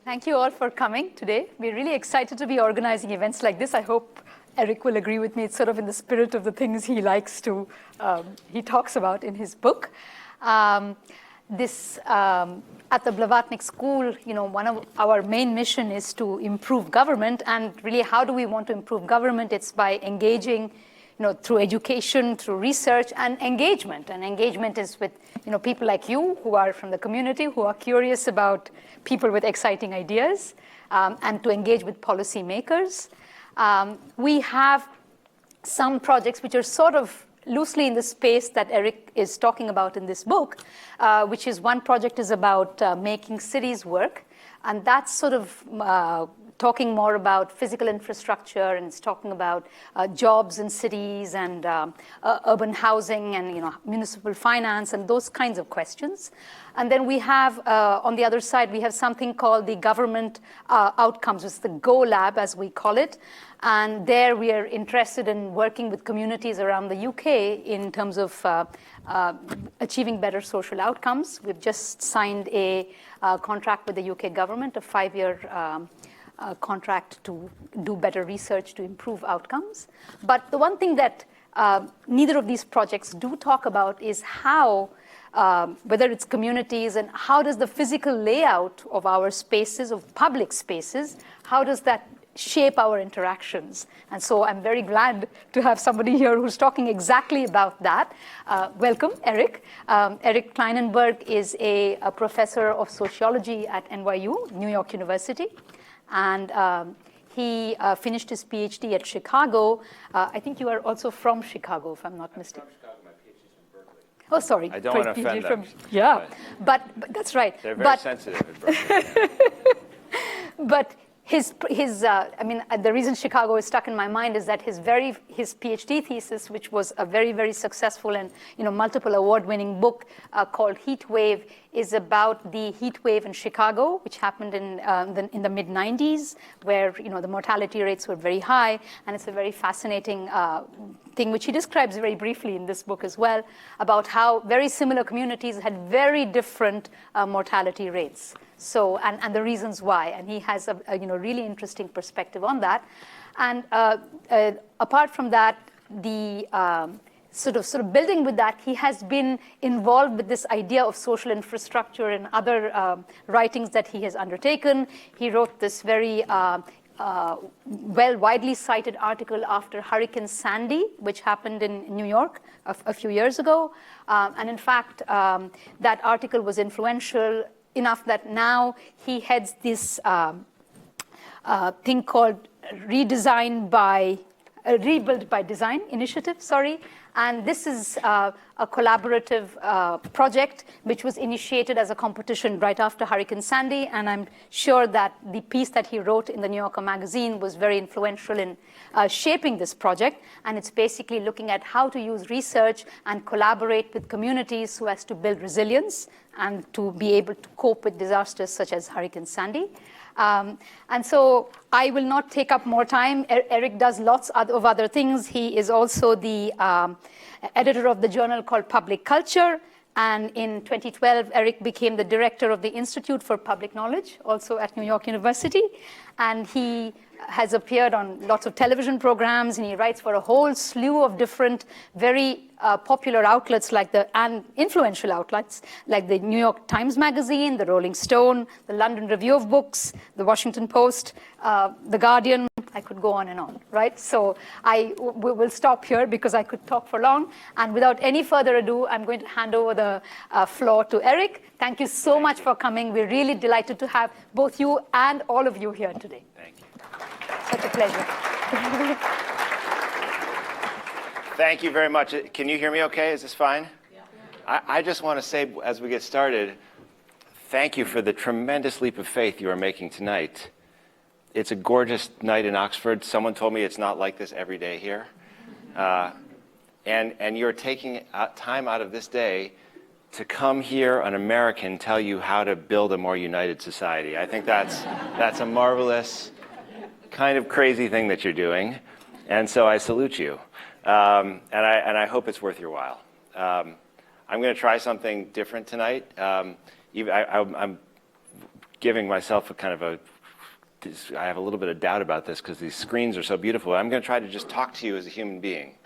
Thank you all for coming today. We're really excited to be organizing events like this. I hope Eric will agree with me. It's sort of in the spirit of the things he likes to, he talks about in his book. At the Blavatnik School, one of our main mission is to improve government. And really, how do we want to improve government? It's by engaging, through education, through research, and engagement. And engagement is with, people like you who are from the community, who are curious about people with exciting ideas, and to engage with policymakers. We have some projects which are sort of loosely in the space that Eric is talking about in this book, which is one project is about making cities work. And that's sort of talking more about physical infrastructure, and it's talking about jobs in cities and urban housing and municipal finance and those kinds of questions. And then we have, on the other side, we have something called the government outcomes. It's the Go Lab, as we call it. And there we are interested in working with communities around the UK in terms of achieving better social outcomes. We've just signed a contract with the UK government, a 5-year contract to do better research to improve outcomes. But the one thing that neither of these projects do talk about is how, whether it's communities, and how does the physical layout of our spaces, of public spaces, how does that shape our interactions? And so I'm very glad to have somebody here who's talking exactly about that. Welcome, Eric. Eric Klinenberg is a professor of sociology at NYU, New York University. And he finished his PhD at Chicago. I think you are also from Chicago, if I'm not mistaken. I'm from Chicago. My PhD's from Berkeley. Oh, sorry. I don't want to offend them. Yeah, but that's right. They're very sensitive at Berkeley. But the reason Chicago is stuck in my mind is that his PhD thesis, which was a very, very successful and multiple award-winning book called Heatwave, is about the heat wave in Chicago, which happened in the mid-90s, where the mortality rates were very high, and it's a very fascinating thing, which he describes very briefly in this book as well, about how very similar communities had very different mortality rates. So, and the reasons why, and he has a really interesting perspective on that. And apart from that, the sort of building with that, he has been involved with this idea of social infrastructure and other writings that he has undertaken. He wrote this very widely cited article after Hurricane Sandy, which happened in New York a few years ago. And in fact, that article was influential enough that now he heads this thing called Rebuild by Design initiative, And this is a collaborative project which was initiated as a competition right after Hurricane Sandy. And I'm sure that the piece that he wrote in the New Yorker magazine was very influential in shaping this project. And it's basically looking at how to use research and collaborate with communities so as to build resilience and to be able to cope with disasters such as Hurricane Sandy. And so I will not take up more time. Eric does lots of other things. He is also the editor of the journal called Public Culture. And in 2012, Eric became the director of the Institute for Public Knowledge, also at New York University. And he has appeared on lots of television programs, and he writes for a whole slew of different, very popular outlets and influential outlets, like the New York Times Magazine, the Rolling Stone, the London Review of Books, the Washington Post, the Guardian. I could go on and on, right? So I will stop here because I could talk for long. And without any further ado, I'm going to hand over the floor to Eric. Thank you so much for coming. We're really delighted to have both you and all of you here today. Thank you. Such a pleasure. Thank you very much. Can you hear me okay? Is this fine? Yeah. I just want to say, as we get started, thank you for the tremendous leap of faith you are making tonight. It's a gorgeous night in Oxford. Someone told me it's not like this every day here. And you're taking time out of this day to come here, an American, tell you how to build a more united society. I think that's a marvelous, kind of crazy thing that you're doing. And so I salute you. And I hope it's worth your while. I'm going to try something different tonight. I'm giving myself a kind of I have a little bit of doubt about this because these screens are so beautiful. I'm going to try to just talk to you as a human being,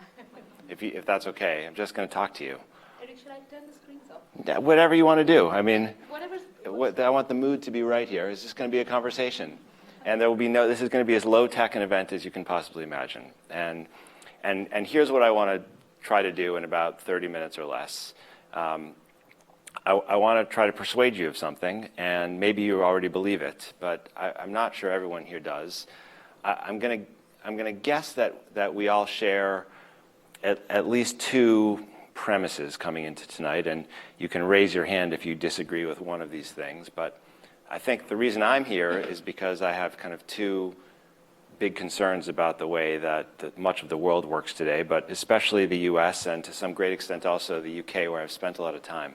if that's okay. I'm just going to talk to you. Eric, should I turn the screens off? Yeah, whatever you want to do. I mean, Whatever's... I want the mood to be right here. It's just going to be a conversation. And there will be this is going to be as low-tech an event as you can possibly imagine. And here's what I want to try to do in about 30 minutes or less. I want to try to persuade you of something, and maybe you already believe it, but I'm not sure everyone here does. I'm going to guess that we all share at least two premises coming into tonight, and you can raise your hand if you disagree with one of these things. But I think the reason I'm here is because I have kind of two big concerns about the way that much of the world works today, but especially the US and to some great extent also the UK, where I've spent a lot of time.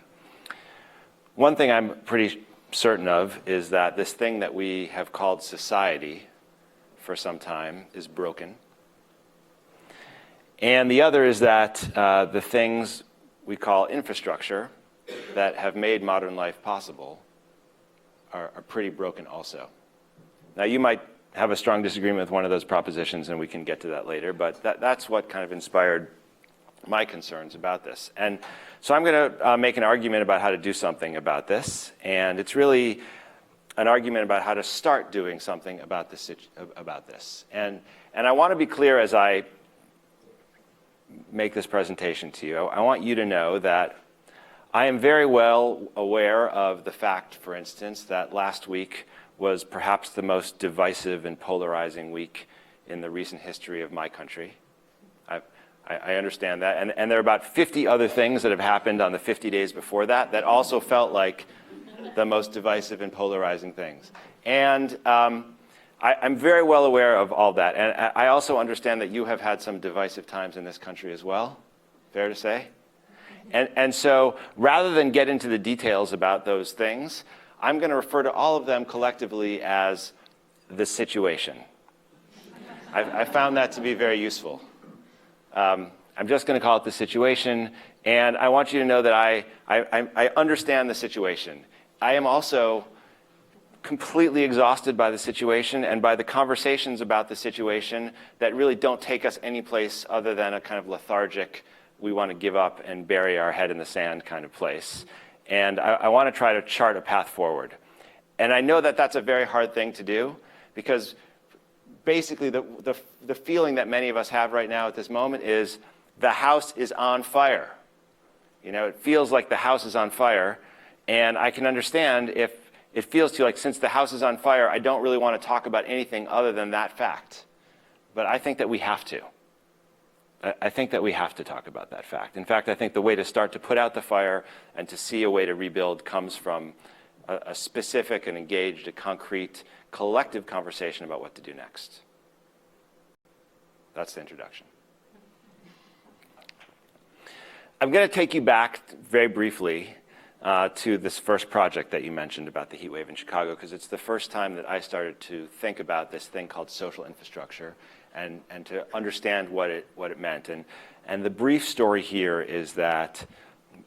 One thing I'm pretty certain of is that this thing that we have called society for some time is broken. And the other is that the things we call infrastructure that have made modern life possible are pretty broken also. Now, you might have a strong disagreement with one of those propositions, and we can get to that later, but that's what kind of inspired my concerns about this. And so I'm going to make an argument about how to do something about this, and it's really an argument about how to start doing something about this. And I want to be clear as I make this presentation to you. I want you to know that I am very well aware of the fact, for instance, that last week was perhaps the most divisive and polarizing week in the recent history of my country. I understand that. And there are about 50 other things that have happened on the 50 days before that also felt like the most divisive and polarizing things. And I'm very well aware of all that. And I also understand that you have had some divisive times in this country as well. Fair to say? And so rather than get into the details about those things, I'm going to refer to all of them collectively as the situation. I found that to be very useful. I'm just going to call it the situation, and I want you to know that I understand the situation. I am also completely exhausted by the situation and by the conversations about the situation that really don't take us any place other than a kind of lethargic, we want to give up and bury our head in the sand kind of place. And I want to try to chart a path forward. And I know that that's a very hard thing to do because basically the feeling that many of us have right now at this moment is the house is on fire. You know, it feels like the house is on fire. And I can understand if it feels to you like since the house is on fire, I don't really want to talk about anything other than that fact. But I think that we have to. I think that we have to talk about that fact. In fact, I think the way to start to put out the fire and to see a way to rebuild comes from a specific and engaged, a concrete, collective conversation about what to do next. That's the introduction. I'm going to take you back very briefly to this first project that you mentioned about the heat wave in Chicago, because it's the first time that I started to think about this thing called social infrastructure and to understand what it meant. And the brief story here is that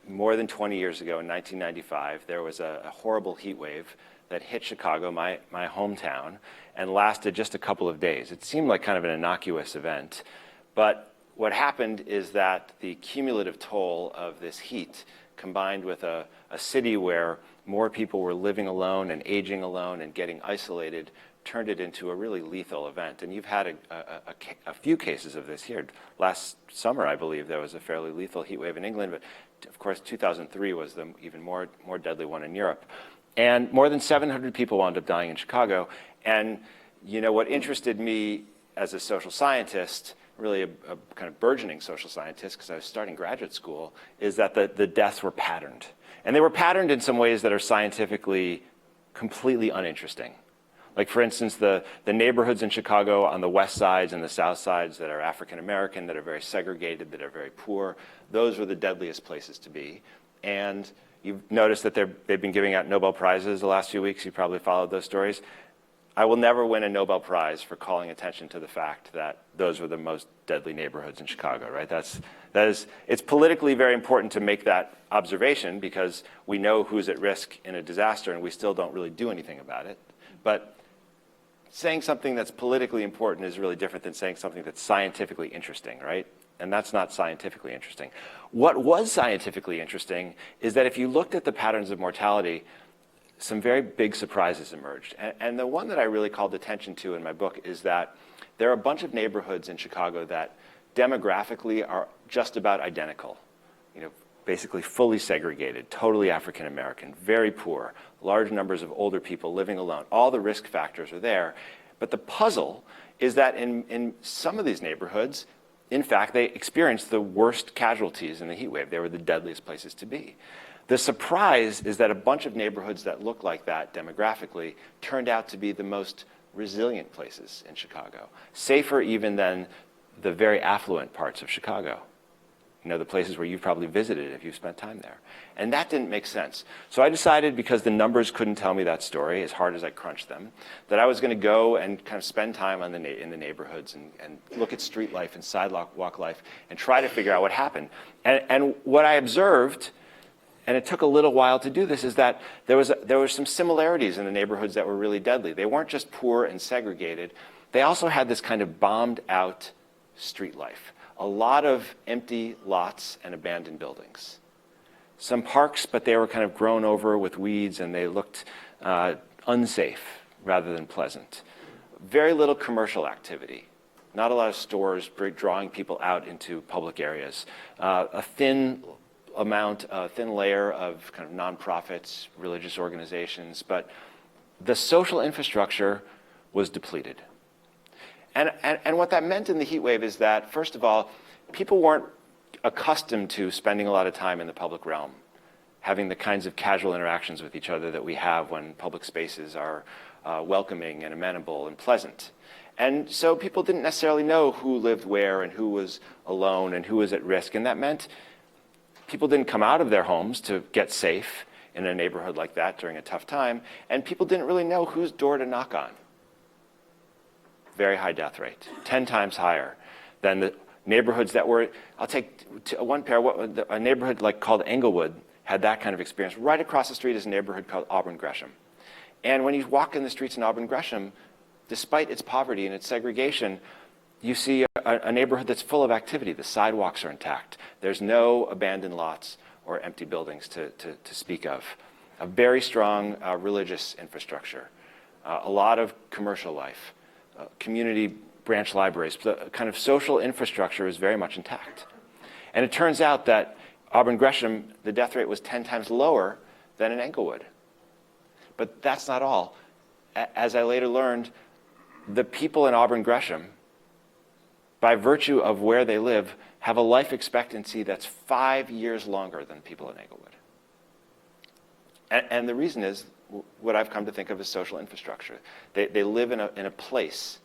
more than 20 years ago in 1995, there was a horrible heat wave that hit Chicago, my hometown, and lasted just a couple of days. It seemed like kind of an innocuous event, but what happened is that the cumulative toll of this heat combined with a city where more people were living alone and aging alone and getting isolated turned it into a really lethal event. And you've had a few cases of this here. Last summer, I believe, there was a fairly lethal heat wave in England, but of course 2003 was the even more deadly one in Europe. And more than 700 people wound up dying in Chicago. And you know what interested me as a social scientist, really a kind of burgeoning social scientist, because I was starting graduate school, is that the deaths were patterned. And they were patterned in some ways that are scientifically completely uninteresting. Like, for instance, the neighborhoods in Chicago on the west sides and the south sides that are African American, that are very segregated, that are very poor, those were the deadliest places to be. And you've noticed that they've been giving out Nobel Prizes the last few weeks. You probably followed those stories. I will never win a Nobel Prize for calling attention to the fact that those were the most deadly neighborhoods in Chicago, right? It's politically very important to make that observation because we know who's at risk in a disaster and we still don't really do anything about it. But saying something that's politically important is really different than saying something that's scientifically interesting, right? And that's not scientifically interesting. What was scientifically interesting is that if you looked at the patterns of mortality, some very big surprises emerged. And the one that I really called attention to in my book is that there are a bunch of neighborhoods in Chicago that demographically are just about identical. Basically fully segregated, totally African American, very poor, large numbers of older people living alone. All the risk factors are there. But the puzzle is that in some of these neighborhoods, in fact, they experienced the worst casualties in the heat wave. They were the deadliest places to be. The surprise is that a bunch of neighborhoods that look like that demographically turned out to be the most resilient places in Chicago, safer even than the very affluent parts of Chicago. The places where you've probably visited if you've spent time there. And that didn't make sense. So I decided, because the numbers couldn't tell me that story, as hard as I crunched them, that I was going to go and kind of spend time in the neighborhoods and look at street life and sidewalk life and try to figure out what happened. And what I observed, and it took a little while to do this, is that there were some similarities in the neighborhoods that were really deadly. They weren't just poor and segregated. They also had this kind of bombed out street life. A lot of empty lots and abandoned buildings. Some parks, but they were kind of grown over with weeds and they looked unsafe rather than pleasant. Very little commercial activity. Not a lot of stores drawing people out into public areas. A thin layer of kind of nonprofits, religious organizations, but the social infrastructure was depleted. And what that meant in the heat wave is that, first of all, people weren't accustomed to spending a lot of time in the public realm, having the kinds of casual interactions with each other that we have when public spaces are welcoming and amenable and pleasant. And so people didn't necessarily know who lived where and who was alone and who was at risk. And that meant people didn't come out of their homes to get safe in a neighborhood like that during a tough time. And people didn't really know whose door to knock on. Very high death rate, 10 times higher than the neighborhoods that were, I'll take one pair, a neighborhood called Englewood had that kind of experience. Right across the street is a neighborhood called Auburn Gresham. And when you walk in the streets in Auburn Gresham, despite its poverty and its segregation, you see a neighborhood that's full of activity. The sidewalks are intact. There's no abandoned lots or empty buildings to speak of. A very strong religious infrastructure, a lot of commercial life. Community branch libraries. The kind of social infrastructure is very much intact. And it turns out that Auburn Gresham, the death rate was 10 times lower than in Englewood. But that's not all. As I later learned, the people in Auburn Gresham, by virtue of where they live, have a life expectancy that's 5 years longer than people in Englewood. And the reason is what I've come to think of as social infrastructure. They live in a place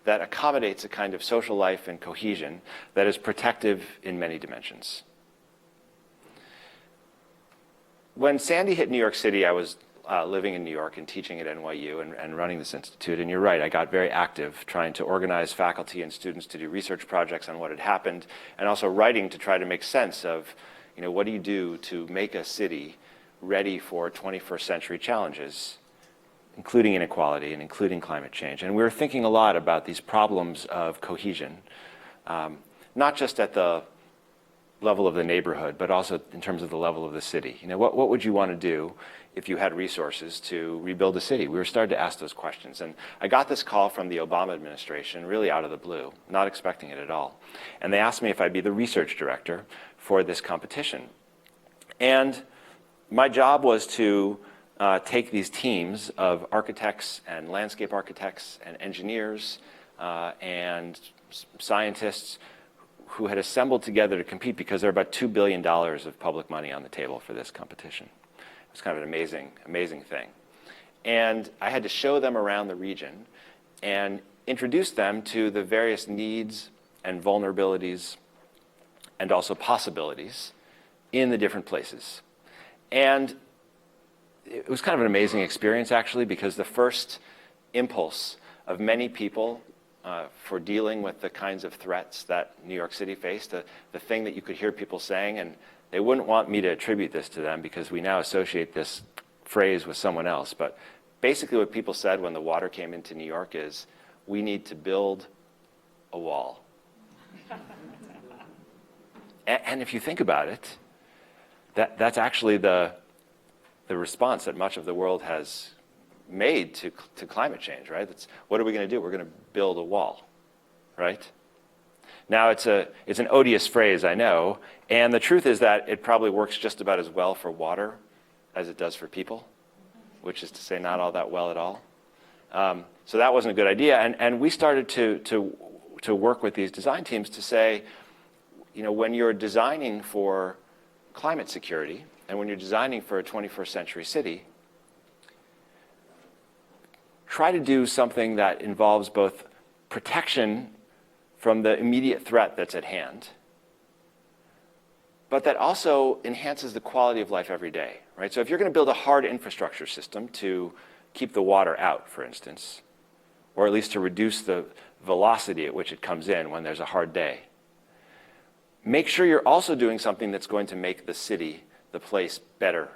that accommodates a kind of social life and cohesion that is protective in many dimensions. When Sandy hit New York City, I was living in New York and teaching at NYU and running this institute. And you're right, I got very active trying to organize faculty and students to do research projects on what had happened, and also writing to try to make sense of, what do you do to make a city ready for 21st century challenges, including inequality and including climate change. And we were thinking a lot about these problems of cohesion, not just at the level of the neighborhood, but also in terms of the level of the city. What would you want to do if you had resources to rebuild a city? We were starting to ask those questions. And I got this call from the Obama administration, really out of the blue, not expecting it at all. And they asked me if I'd be the research director for this competition. And my job was to take these teams of architects and landscape architects and engineers and scientists who had assembled together to compete, because there are about $2 billion of public money on the table for this competition. It was kind of an amazing thing. And I had to show them around the region and introduce them to the various needs and vulnerabilities and also possibilities in the different places. And it was kind of an amazing experience, actually, because the first impulse of many people for dealing with the kinds of threats that New York City faced, the thing that you could hear people saying, and they wouldn't want me to attribute this to them because we now associate this phrase with someone else. But basically what people said when the water came into New York is, we need to build a wall. And if you think about it, that's actually the response that much of the world has made to climate change, right? What are we going to do? We're going to build a wall, right? Now, it's an odious phrase, I know, and the truth is that it probably works just about as well for water as it does for people, which is to say not all that well at all. So that wasn't a good idea, and we started to work with these design teams to say, when you're designing for climate security, and when you're designing for a 21st century city, try to do something that involves both protection from the immediate threat that's at hand, but that also enhances the quality of life every day, right? So if you're going to build a hard infrastructure system to keep the water out, for instance, or at least to reduce the velocity at which it comes in when there's a hard day, make sure you're also doing something that's going to make the city, the place, better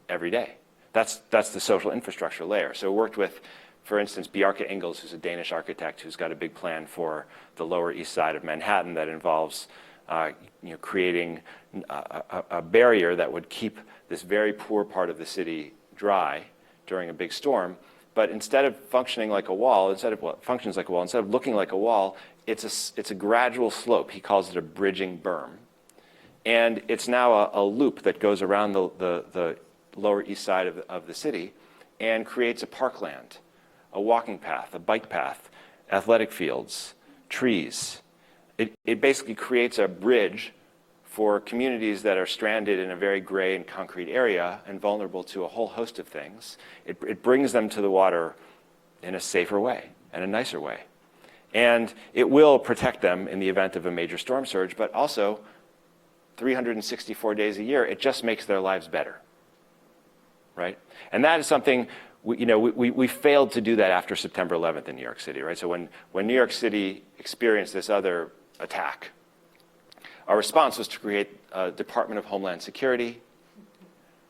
every day. That's the social infrastructure layer. So we worked with, for instance, Bjarke Ingels, who's a Danish architect who's got a big plan for the Lower East Side of Manhattan that involves creating a barrier that would keep this very poor part of the city dry during a big storm. But instead of functioning like a wall, instead of looking like a wall, it's a gradual slope. He calls it a bridging berm. And it's now a loop that goes around the Lower East Side of the city and creates a parkland, a walking path, a bike path, athletic fields, trees. It basically creates a bridge for communities that are stranded in a very gray and concrete area and vulnerable to a whole host of things. It brings them to the water in a safer way and a nicer way. And it will protect them in the event of a major storm surge, but also 364 days a year, it just makes their lives better, right? And that is something, we failed to do that after September 11th in New York City, right? So when New York City experienced this other attack, our response was to create a Department of Homeland Security,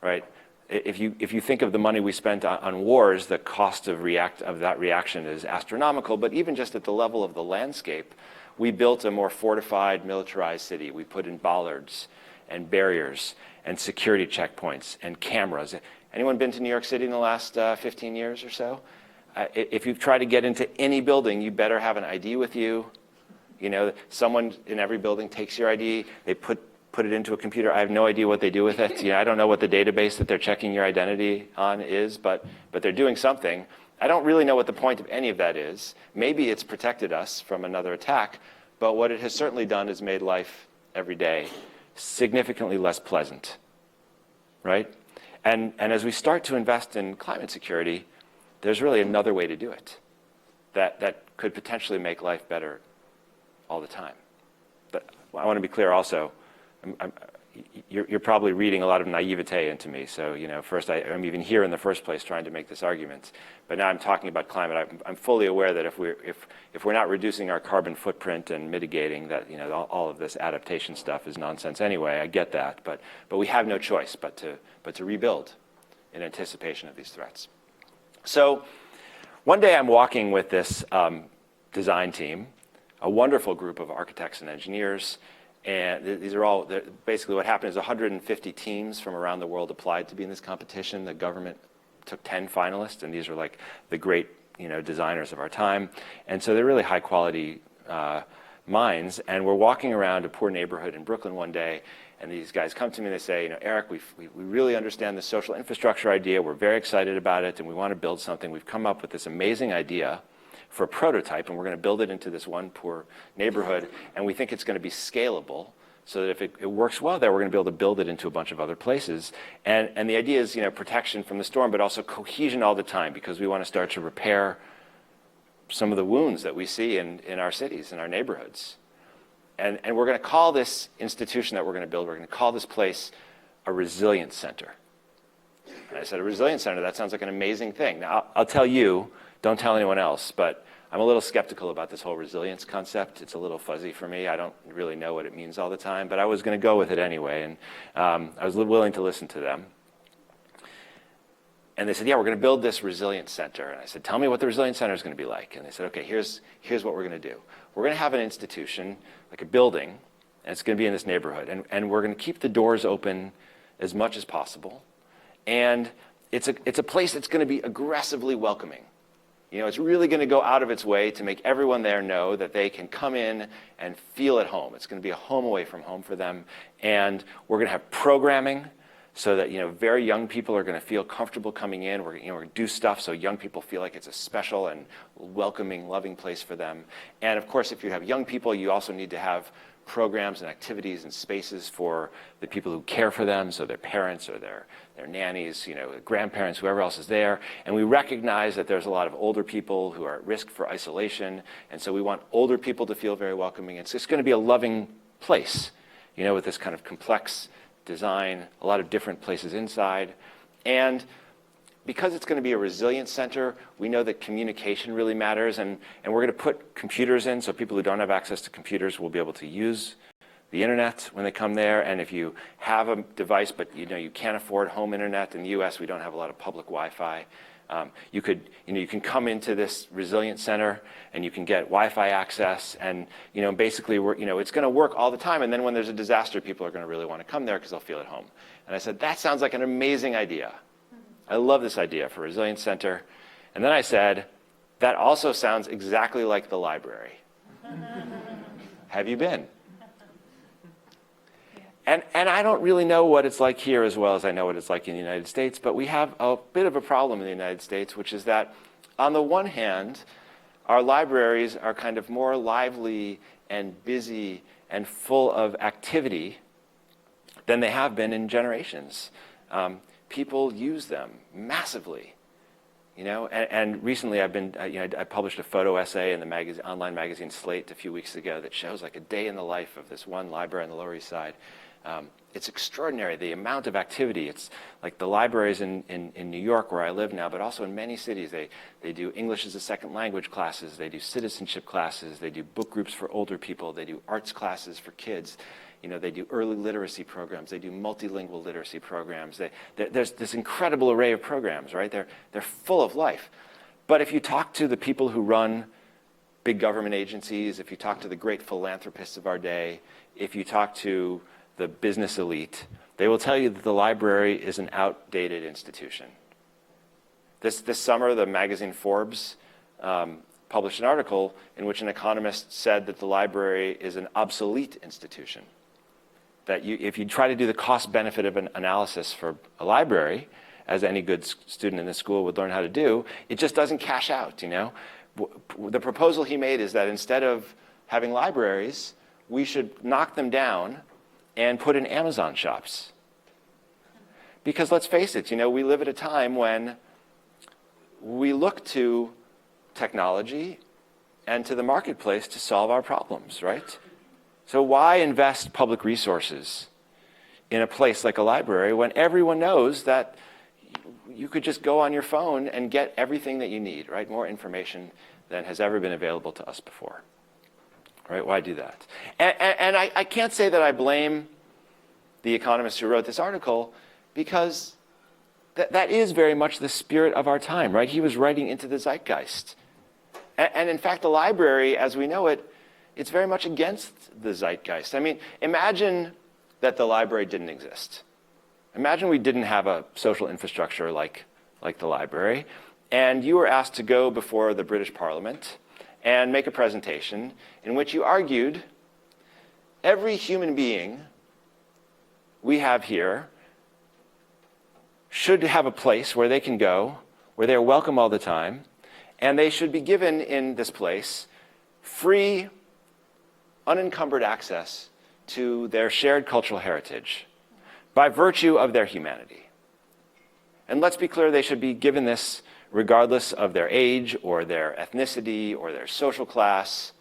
right? If you think of the money we spent on wars, the cost of that reaction is astronomical, but even just at the level of the landscape, we built a more fortified, militarized city. We put in bollards and barriers and security checkpoints and cameras. Anyone been to New York City in the last 15 years or so? If you've tried to get into any building, you better have an ID with you. Someone in every building takes your ID, they put it into a computer. I have no idea what they do with it. I don't know what the database that they're checking your identity on is, but they're doing something. I don't really know what the point of any of that is. Maybe it's protected us from another attack, but what it has certainly done is made life every day significantly less pleasant, right? And as we start to invest in climate security, there's really another way to do it that could potentially make life better all the time. But I want to be clear also, you're probably reading a lot of naivete into me. So, first I'm even here in the first place trying to make this argument. But now I'm talking about climate. I'm fully aware that if we're not reducing our carbon footprint and mitigating that, all of this adaptation stuff is nonsense anyway. I get that. But we have no choice but to rebuild in anticipation of these threats. So one day I'm walking with this design team, a wonderful group of architects and engineers. And these are all, basically what happened is 150 teams from around the world applied to be in this competition. The government took 10 finalists, and these are like the great designers of our time. And so they're really high quality minds. And we're walking around a poor neighborhood in Brooklyn one day, and these guys come to me and they say, Eric, we really understand the social infrastructure idea. We're very excited about it, and we want to build something. We've come up with this amazing idea for a prototype, and we're going to build it into this one poor neighborhood, and we think it's going to be scalable so that if it works well there, we're going to be able to build it into a bunch of other places. And the idea is, protection from the storm, but also cohesion all the time, because we want to start to repair some of the wounds that we see in our cities, in our neighborhoods. And we're going to call this institution that we're going to build, we're going to call this place a resilience center. And I said, a resilience center, that sounds like an amazing thing. Now, I'll tell you, don't tell anyone else, but I'm a little skeptical about this whole resilience concept. It's a little fuzzy for me. I don't really know what it means all the time, but I was going to go with it anyway, and I was willing to listen to them. And they said, yeah, we're going to build this resilience center. And I said, tell me what the resilience center is going to be like. And they said, okay, here's what we're going to do. We're going to have an institution, like a building, and it's going to be in this neighborhood. And we're going to keep the doors open as much as possible. And it's a place that's going to be aggressively welcoming. You know, it's really going to go out of its way to make everyone there know that they can come in and feel at home. It's going to be a home away from home for them. And we're going to have programming so that, you know, very young people are going to feel comfortable coming in. We're going to do stuff so young people feel like it's a special and welcoming, loving place for them. And of course, if you have young people, you also need to have programs and activities and spaces for the people who care for them, so their parents or their nannies, you know, grandparents, whoever else is there. And we recognize that there's a lot of older people who are at risk for isolation, and so we want older people to feel very welcoming. It's just going to be a loving place, you know, with this kind of complex design, a lot of different places inside. And because it's going to be a resilience center, we know that communication really matters, and we're going to put computers in so people who don't have access to computers will be able to use the internet when they come there. And if you have a device but you can't afford home internet, in the US we don't have a lot of public Wi-Fi, you can come into this resilience center and you can get Wi-Fi access, and basically it's going to work all the time. And then when there's a disaster, people are going to really want to come there because they'll feel at home. And I said, that sounds like an amazing idea. I love this idea for a resilience center. And then I said, that also sounds exactly like the library. Have you been? And I don't really know what it's like here as well as I know what it's like in the United States, but we have a bit of a problem in the United States, which is that on the one hand, our libraries are kind of more lively and busy and full of activity than they have been in generations. People use them massively, and recently I've been, I published a photo essay in the online magazine Slate a few weeks ago that shows like a day in the life of this one library on the Lower East Side. It's extraordinary, the amount of activity. It's like the libraries in New York where I live now, but also in many cities. They do English as a second language classes, they do citizenship classes, they do book groups for older people, they do arts classes for kids. They do early literacy programs. They do multilingual literacy programs. There's this incredible array of programs, right? They're full of life. But if you talk to the people who run big government agencies, if you talk to the great philanthropists of our day, if you talk to the business elite, they will tell you that the library is an outdated institution. This summer, the magazine Forbes published an article in which an economist said that the library is an obsolete institution. That if you try to do the cost-benefit of an analysis for a library, as any good student in this school would learn how to do, it just doesn't cash out, The proposal he made is that instead of having libraries, we should knock them down and put in Amazon shops. Because let's face it, we live at a time when we look to technology and to the marketplace to solve our problems, right? So why invest public resources in a place like a library when everyone knows that you could just go on your phone and get everything that you need, right? More information than has ever been available to us before, right? Why do that? And I can't say that I blame the economist who wrote this article, because that is very much the spirit of our time, right? He was writing into the zeitgeist. And in fact, the library, as we know it, it's very much against the zeitgeist. I mean, imagine that the library didn't exist. Imagine we didn't have a social infrastructure like the library, and you were asked to go before the British Parliament and make a presentation in which you argued every human being we have here should have a place where they can go, where they're welcome all the time, and they should be given in this place free, unencumbered access to their shared cultural heritage by virtue of their humanity. And let's be clear, they should be given this regardless of their age or their ethnicity or their social class,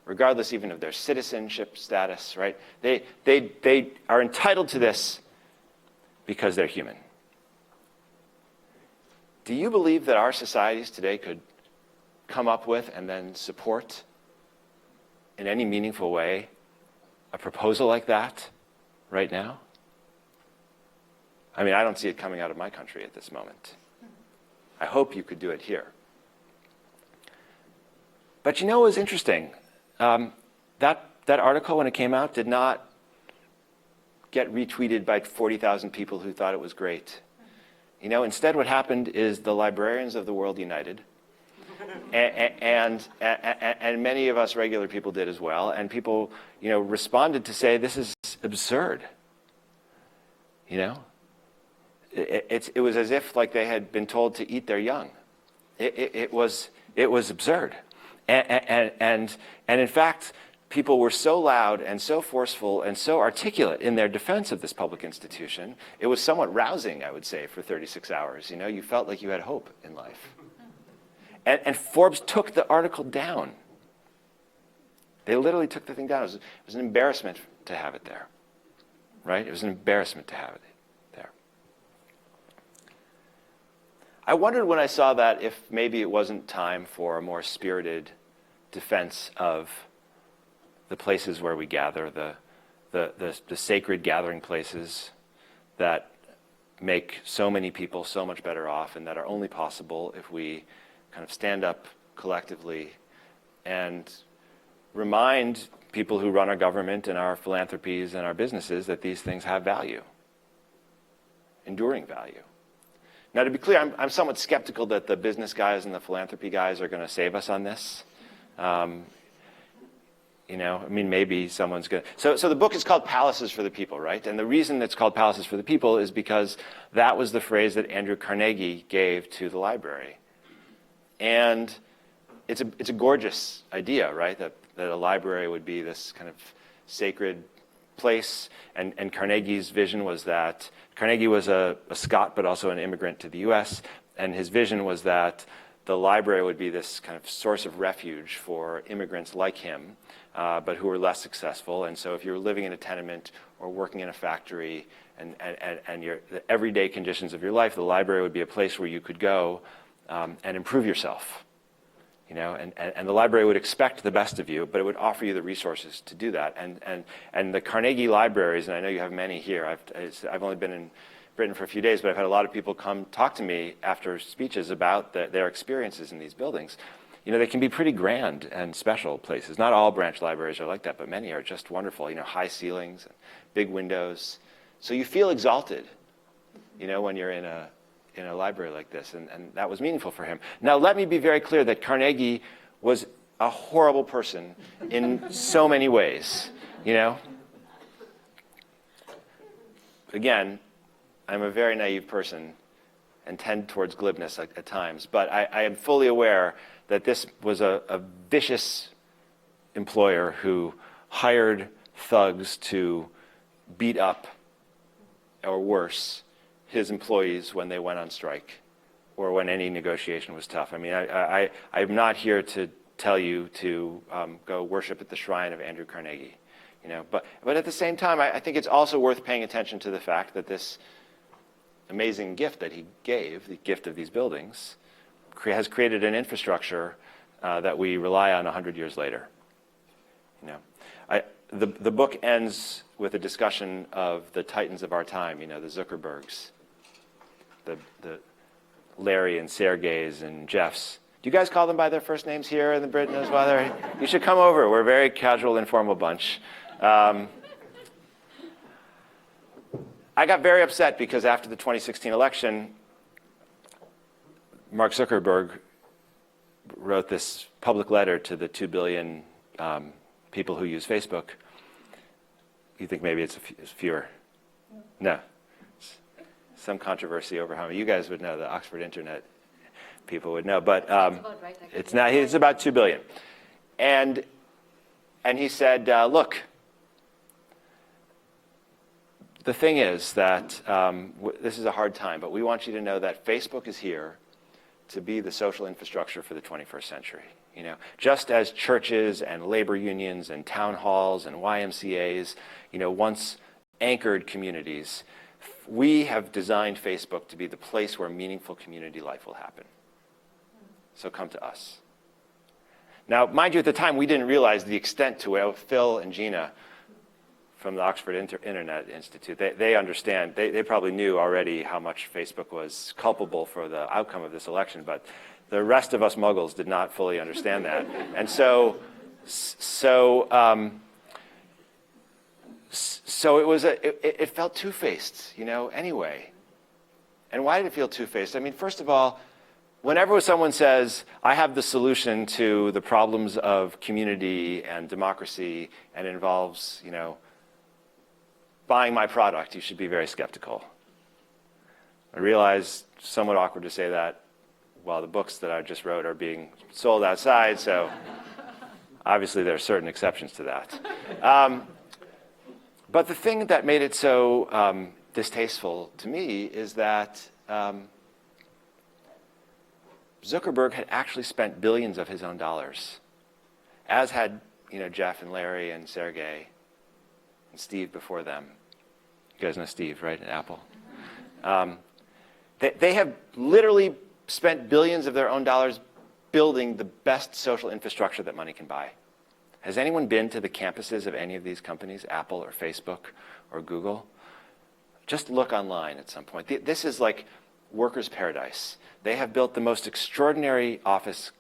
regardless even of their citizenship status, right? They are entitled to this because they're human. Do you believe that our societies today could come up with and then support in any meaningful way a proposal like that right now? I mean, I don't see it coming out of my country at this moment. I hope you could do it here. But you know what was interesting? That article, when it came out, did not get retweeted by 40,000 people who thought it was great. You know, instead what happened is the librarians of the world united, and many of us regular people did as well, and people, you know, responded to say, this is absurd. You know? It was as if like they had been told to eat their young. It was absurd. And in fact, people were so loud and so forceful and so articulate in their defense of this public institution, it was somewhat rousing, I would say, for 36 hours. You know, you felt like you had hope in life. And Forbes took the article down. They literally took the thing down. It was an embarrassment to have it there, right? It was an embarrassment to have it there. I wondered when I saw that if maybe it wasn't time for a more spirited defense of the places where we gather, the sacred gathering places that make so many people so much better off and that are only possible if we kind of stand up collectively and remind people who run our government and our philanthropies and our businesses that these things have value, enduring value. Now, to be clear, I'm somewhat skeptical that the business guys and the philanthropy guys are going to save us on this. You know, I mean, maybe someone's going to. So the book is called Palaces for the People, right? And the reason it's called Palaces for the People is because that was the phrase that Andrew Carnegie gave to the library. And it's a gorgeous idea, right? That a library would be this kind of sacred place. And Carnegie's vision was that Carnegie was a Scot, but also an immigrant to the US. And his vision was that the library would be this kind of source of refuge for immigrants like him, but who were less successful. And so if you were living in a tenement or working in a factory and the everyday conditions of your life, the library would be a place where you could go and improve yourself. You know, and the library would expect the best of you, but it would offer you the resources to do that. And the Carnegie libraries, and I know you have many here. I've only been in Britain for a few days, but I've had a lot of people come talk to me after speeches about their experiences in these buildings. You know, they can be pretty grand and special places. Not all branch libraries are like that, but many are just wonderful. You know, high ceilings, and big windows. So you feel exalted, you know, when you're in a library like this, and that was meaningful for him. Now, let me be very clear that Carnegie was a horrible person in so many ways, you know. Again, I'm a very naive person and tend towards glibness at times, but I am fully aware that this was a vicious employer who hired thugs to beat up, or worse, his employees when they went on strike or when any negotiation was tough. I mean, I'm not here to tell you to go worship at the shrine of Andrew Carnegie, you know. But at the same time, I think it's also worth paying attention to the fact that this amazing gift that he gave, the gift of these buildings, has created an infrastructure that we rely on 100 years later. You know, the book ends with a discussion of the titans of our time. You know, the Zuckerbergs, the Larry and Sergeys and Jeffs. Do you guys call them by their first names here in Britain as well? You should come over. We're a very casual, informal bunch. I got very upset because after the 2016 election, Mark Zuckerberg wrote this public letter to the 2 billion people who use Facebook. You think maybe it's fewer? No. Some controversy over how many. You guys would know, the Oxford Internet people would know, but it's about 2 billion. And he said, look, the thing is that this is a hard time, but we want you to know that Facebook is here to be the social infrastructure for the 21st century. You know, just as churches and labor unions and town halls and YMCAs, you know, once anchored communities, we have designed Facebook to be the place where meaningful community life will happen. So come to us. Now, mind you, at the time, we didn't realize the extent to it. Phil and Gina from the Oxford Internet Institute, they understand. They probably knew already how much Facebook was culpable for the outcome of this election, but the rest of us muggles did not fully understand that. And so it felt two-faced, anyway. And why did it feel two-faced? I mean, first of all, whenever someone says, I have the solution to the problems of community and democracy and involves, buying my product, you should be very skeptical. I realize it's somewhat awkward to say that while the books that I just wrote are being sold outside, so obviously there are certain exceptions to that. But the thing that made it so distasteful to me is that Zuckerberg had actually spent billions of his own dollars, as had Jeff and Larry and Sergey and Steve before them. You guys know Steve, right, at Apple? They have literally spent billions of their own dollars building the best social infrastructure that money can buy. Has anyone been to the campuses of any of these companies, Apple or Facebook or Google? Just look online at some point. This is like workers' paradise. They have built the most extraordinary office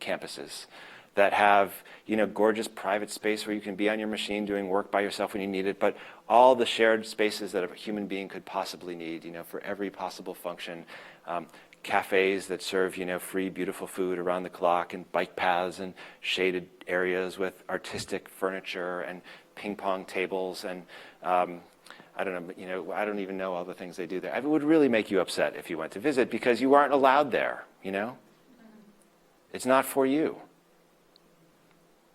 campuses that have, gorgeous private space where you can be on your machine doing work by yourself when you need it, but all the shared spaces that a human being could possibly need, for every possible function. Cafes that serve, free, beautiful food around the clock, and bike paths and shaded areas with artistic furniture and ping pong tables and I don't know, I don't even know all the things they do there. It would really make you upset if you went to visit because you aren't allowed there, It's not for you.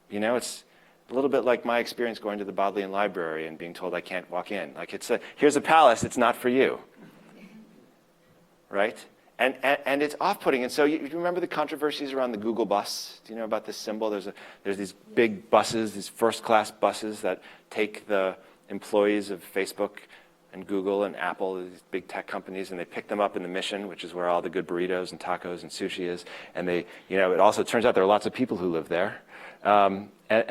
It's a little bit like my experience going to the Bodleian Library and being told I can't walk in. Like here's a palace, it's not for you. Right? And it's off-putting. And so you remember the controversies around the Google bus? Do you know about this symbol? There's these big buses, these first-class buses that take the employees of Facebook and Google and Apple, these big tech companies, and they pick them up in the Mission, which is where all the good burritos and tacos and sushi is. And it also turns out there are lots of people who live there. And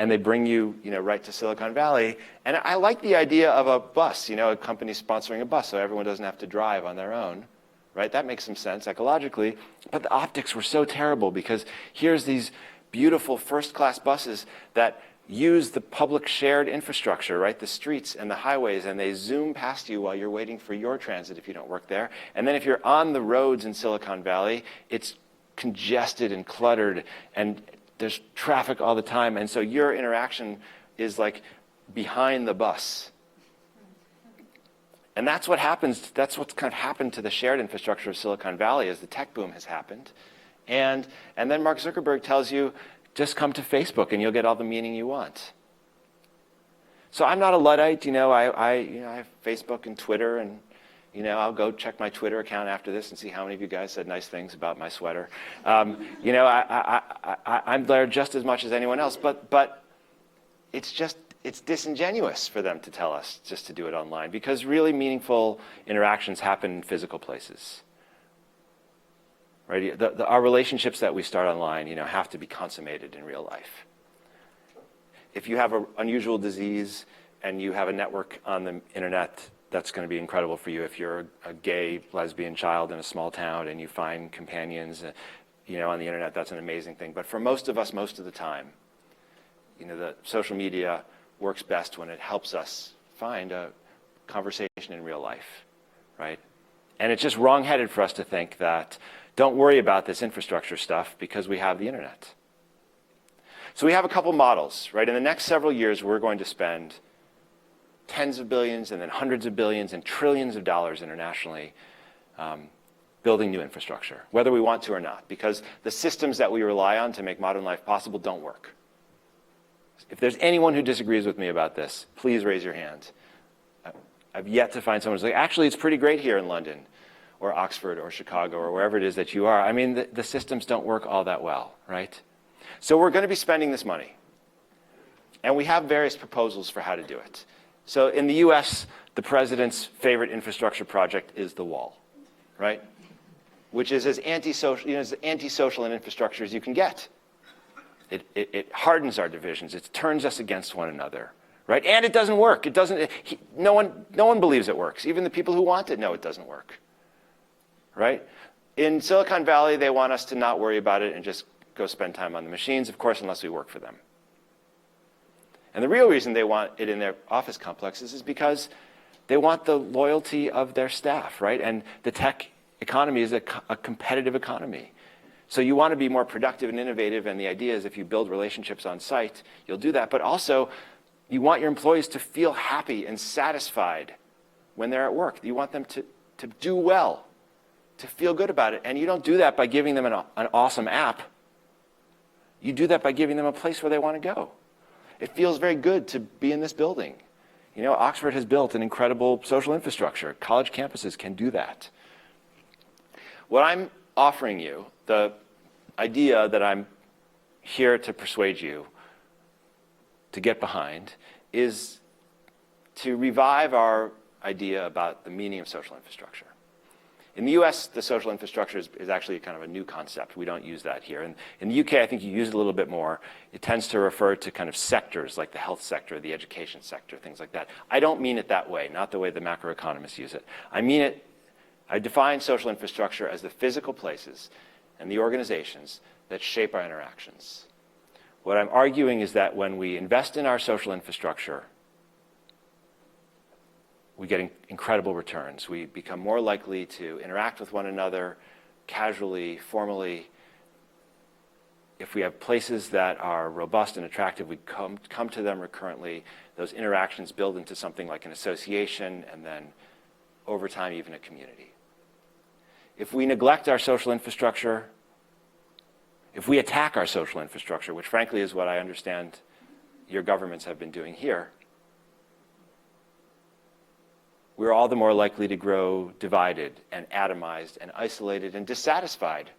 they bring you, right to Silicon Valley. And I like the idea of a bus, a company sponsoring a bus so everyone doesn't have to drive on their own. Right? That makes some sense ecologically, but the optics were so terrible because here's these beautiful first-class buses that use the public shared infrastructure, right? The streets and the highways, and they zoom past you while you're waiting for your transit if you don't work there. And then if you're on the roads in Silicon Valley, it's congested and cluttered, and there's traffic all the time, and so your interaction is like behind the bus. And that's what happens, that's what's kind of happened to the shared infrastructure of Silicon Valley as the tech boom has happened. And then Mark Zuckerberg tells you, just come to Facebook and you'll get all the meaning you want. So I'm not a Luddite, I have Facebook and Twitter, and I'll go check my Twitter account after this and see how many of you guys said nice things about my sweater. I'm there just as much as anyone else, but it's disingenuous for them to tell us just to do it online because really meaningful interactions happen in physical places. Right? Our relationships that we start online, have to be consummated in real life. If you have an unusual disease and you have a network on the internet, that's going to be incredible for you. If you're a gay, lesbian child in a small town and you find companions, on the internet, that's an amazing thing. But for most of us, most of the time, the social media works best when it helps us find a conversation in real life, right? And it's just wrong-headed for us to think that don't worry about this infrastructure stuff because we have the internet. So we have a couple models, right? In the next several years, we're going to spend tens of billions and then hundreds of billions and trillions of dollars internationally building new infrastructure, whether we want to or not, because the systems that we rely on to make modern life possible don't work. If there's anyone who disagrees with me about this, please raise your hand. I've yet to find someone who's like, actually, it's pretty great here in London or Oxford or Chicago or wherever it is that you are. I mean, the systems don't work all that well, right? So we're going to be spending this money. And we have various proposals for how to do it. So in the US, the president's favorite infrastructure project is the wall, right? Which is as antisocial in infrastructure as you can get. It hardens our divisions. It turns us against one another, right? And it doesn't work. It doesn't. No one believes it works. Even the people who want it know it doesn't work, right? In Silicon Valley, they want us to not worry about it and just go spend time on the machines, of course, unless we work for them. And the real reason they want it in their office complexes is because they want the loyalty of their staff, right? And the tech economy is a competitive economy. So you want to be more productive and innovative, and the idea is if you build relationships on site, you'll do that. But also, you want your employees to feel happy and satisfied when they're at work. You want them to do well, to feel good about it. And you don't do that by giving them an awesome app. You do that by giving them a place where they want to go. It feels very good to be in this building. You know, Oxford has built an incredible social infrastructure. College campuses can do that. What I'm offering you, the idea that I'm here to persuade you to get behind, is to revive our idea about the meaning of social infrastructure. In the US, the social infrastructure is actually kind of a new concept. We don't use that here. And in the UK, I think you use it a little bit more. It tends to refer to kind of sectors like the health sector, the education sector, things like that. I don't mean it that way, not the way the macroeconomists use it. I define social infrastructure as the physical places and the organizations that shape our interactions. What I'm arguing is that when we invest in our social infrastructure, we get incredible returns. We become more likely to interact with one another casually, formally. If we have places that are robust and attractive, we come to them recurrently. Those interactions build into something like an association, and then over time, even a community. If we neglect our social infrastructure, if we attack our social infrastructure, which frankly is what I understand your governments have been doing here, we're all the more likely to grow divided and atomized and isolated and dissatisfied.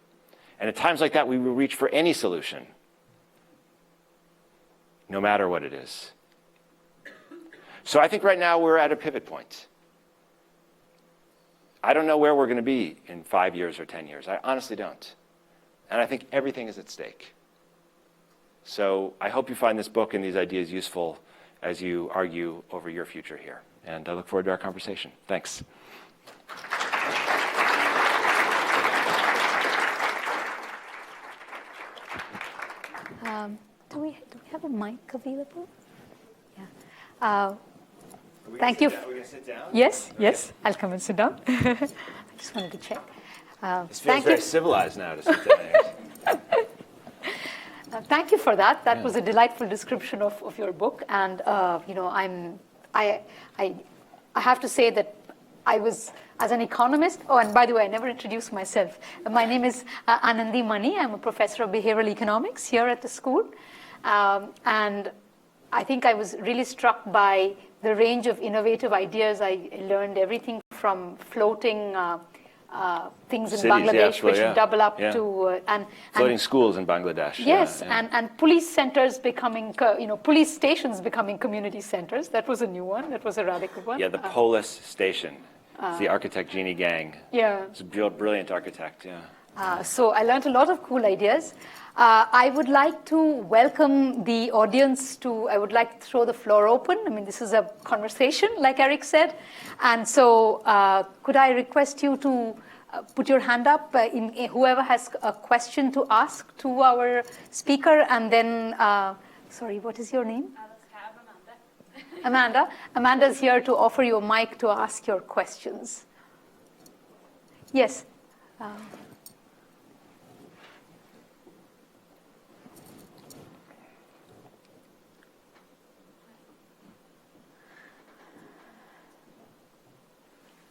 And at times like that, we will reach for any solution, no matter what it is. So I think right now we're at a pivot point. I don't know where we're going to be in 5 years or 10 years. I honestly don't. And I think everything is at stake. So I hope you find this book and these ideas useful as you argue over your future here. And I look forward to our conversation. Thanks. Do we have a mic available? Yeah. Thank you. We're going to sit down? Yes, yes. I'll come and sit down. I just wanted to check. This feels very civilized now to sit down here. Thank you for that. That was a delightful description of your book. And I have to say that I was, as an economist, and by the way, I never introduced myself. My name is Anandi Mani. I'm a professor of behavioral economics here at the school. And I think I was really struck by the range of innovative ideas. I learned everything from floating things in Bangladesh, which double up to floating schools in Bangladesh. Yes, and police centers becoming, police stations becoming community centers. That was a new one. That was a radical one. Yeah, the Polis station. It's the architect Jeannie Gang. Yeah, it's a brilliant architect. Yeah. So I learned a lot of cool ideas. I would like to welcome the audience I would like to throw the floor open. I mean, this is a conversation, like Eric said. And so could I request you to put your hand up, whoever has a question to ask to our speaker, and then, sorry, what is your name? Amanda. Amanda's here to offer you a mic to ask your questions. Yes.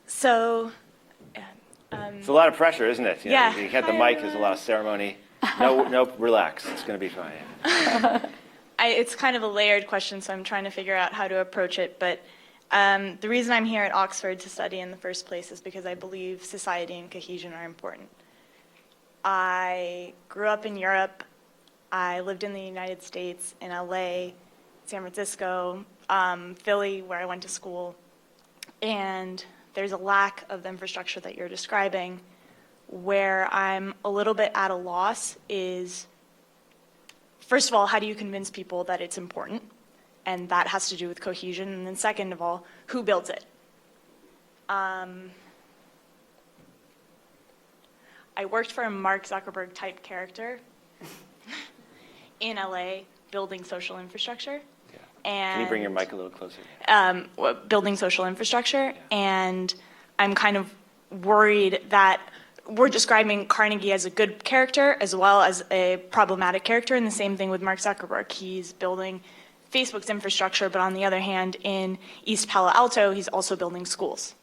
So, it's a lot of pressure, isn't it? Yeah. You get the mic, there's a lot of ceremony. No, relax. It's going to be fine. It's kind of a layered question, so I'm trying to figure out how to approach it. But the reason I'm here at Oxford to study in the first place is because I believe society and cohesion are important. I grew up in Europe. I lived in the United States, in LA, San Francisco, Philly, where I went to school. And there's a lack of the infrastructure that you're describing. Where I'm a little bit at a loss is first of all, how do you convince people that it's important? And that has to do with cohesion. And then second of all, who builds it? I worked for a Mark Zuckerberg type character in LA building social infrastructure. Yeah. And Can you bring your mic a little closer? Building social infrastructure. And I'm kind of worried that we're describing Carnegie as a good character as well as a problematic character, and the same thing with Mark Zuckerberg. He's building Facebook's infrastructure, but on the other hand, in East Palo Alto, he's also building schools.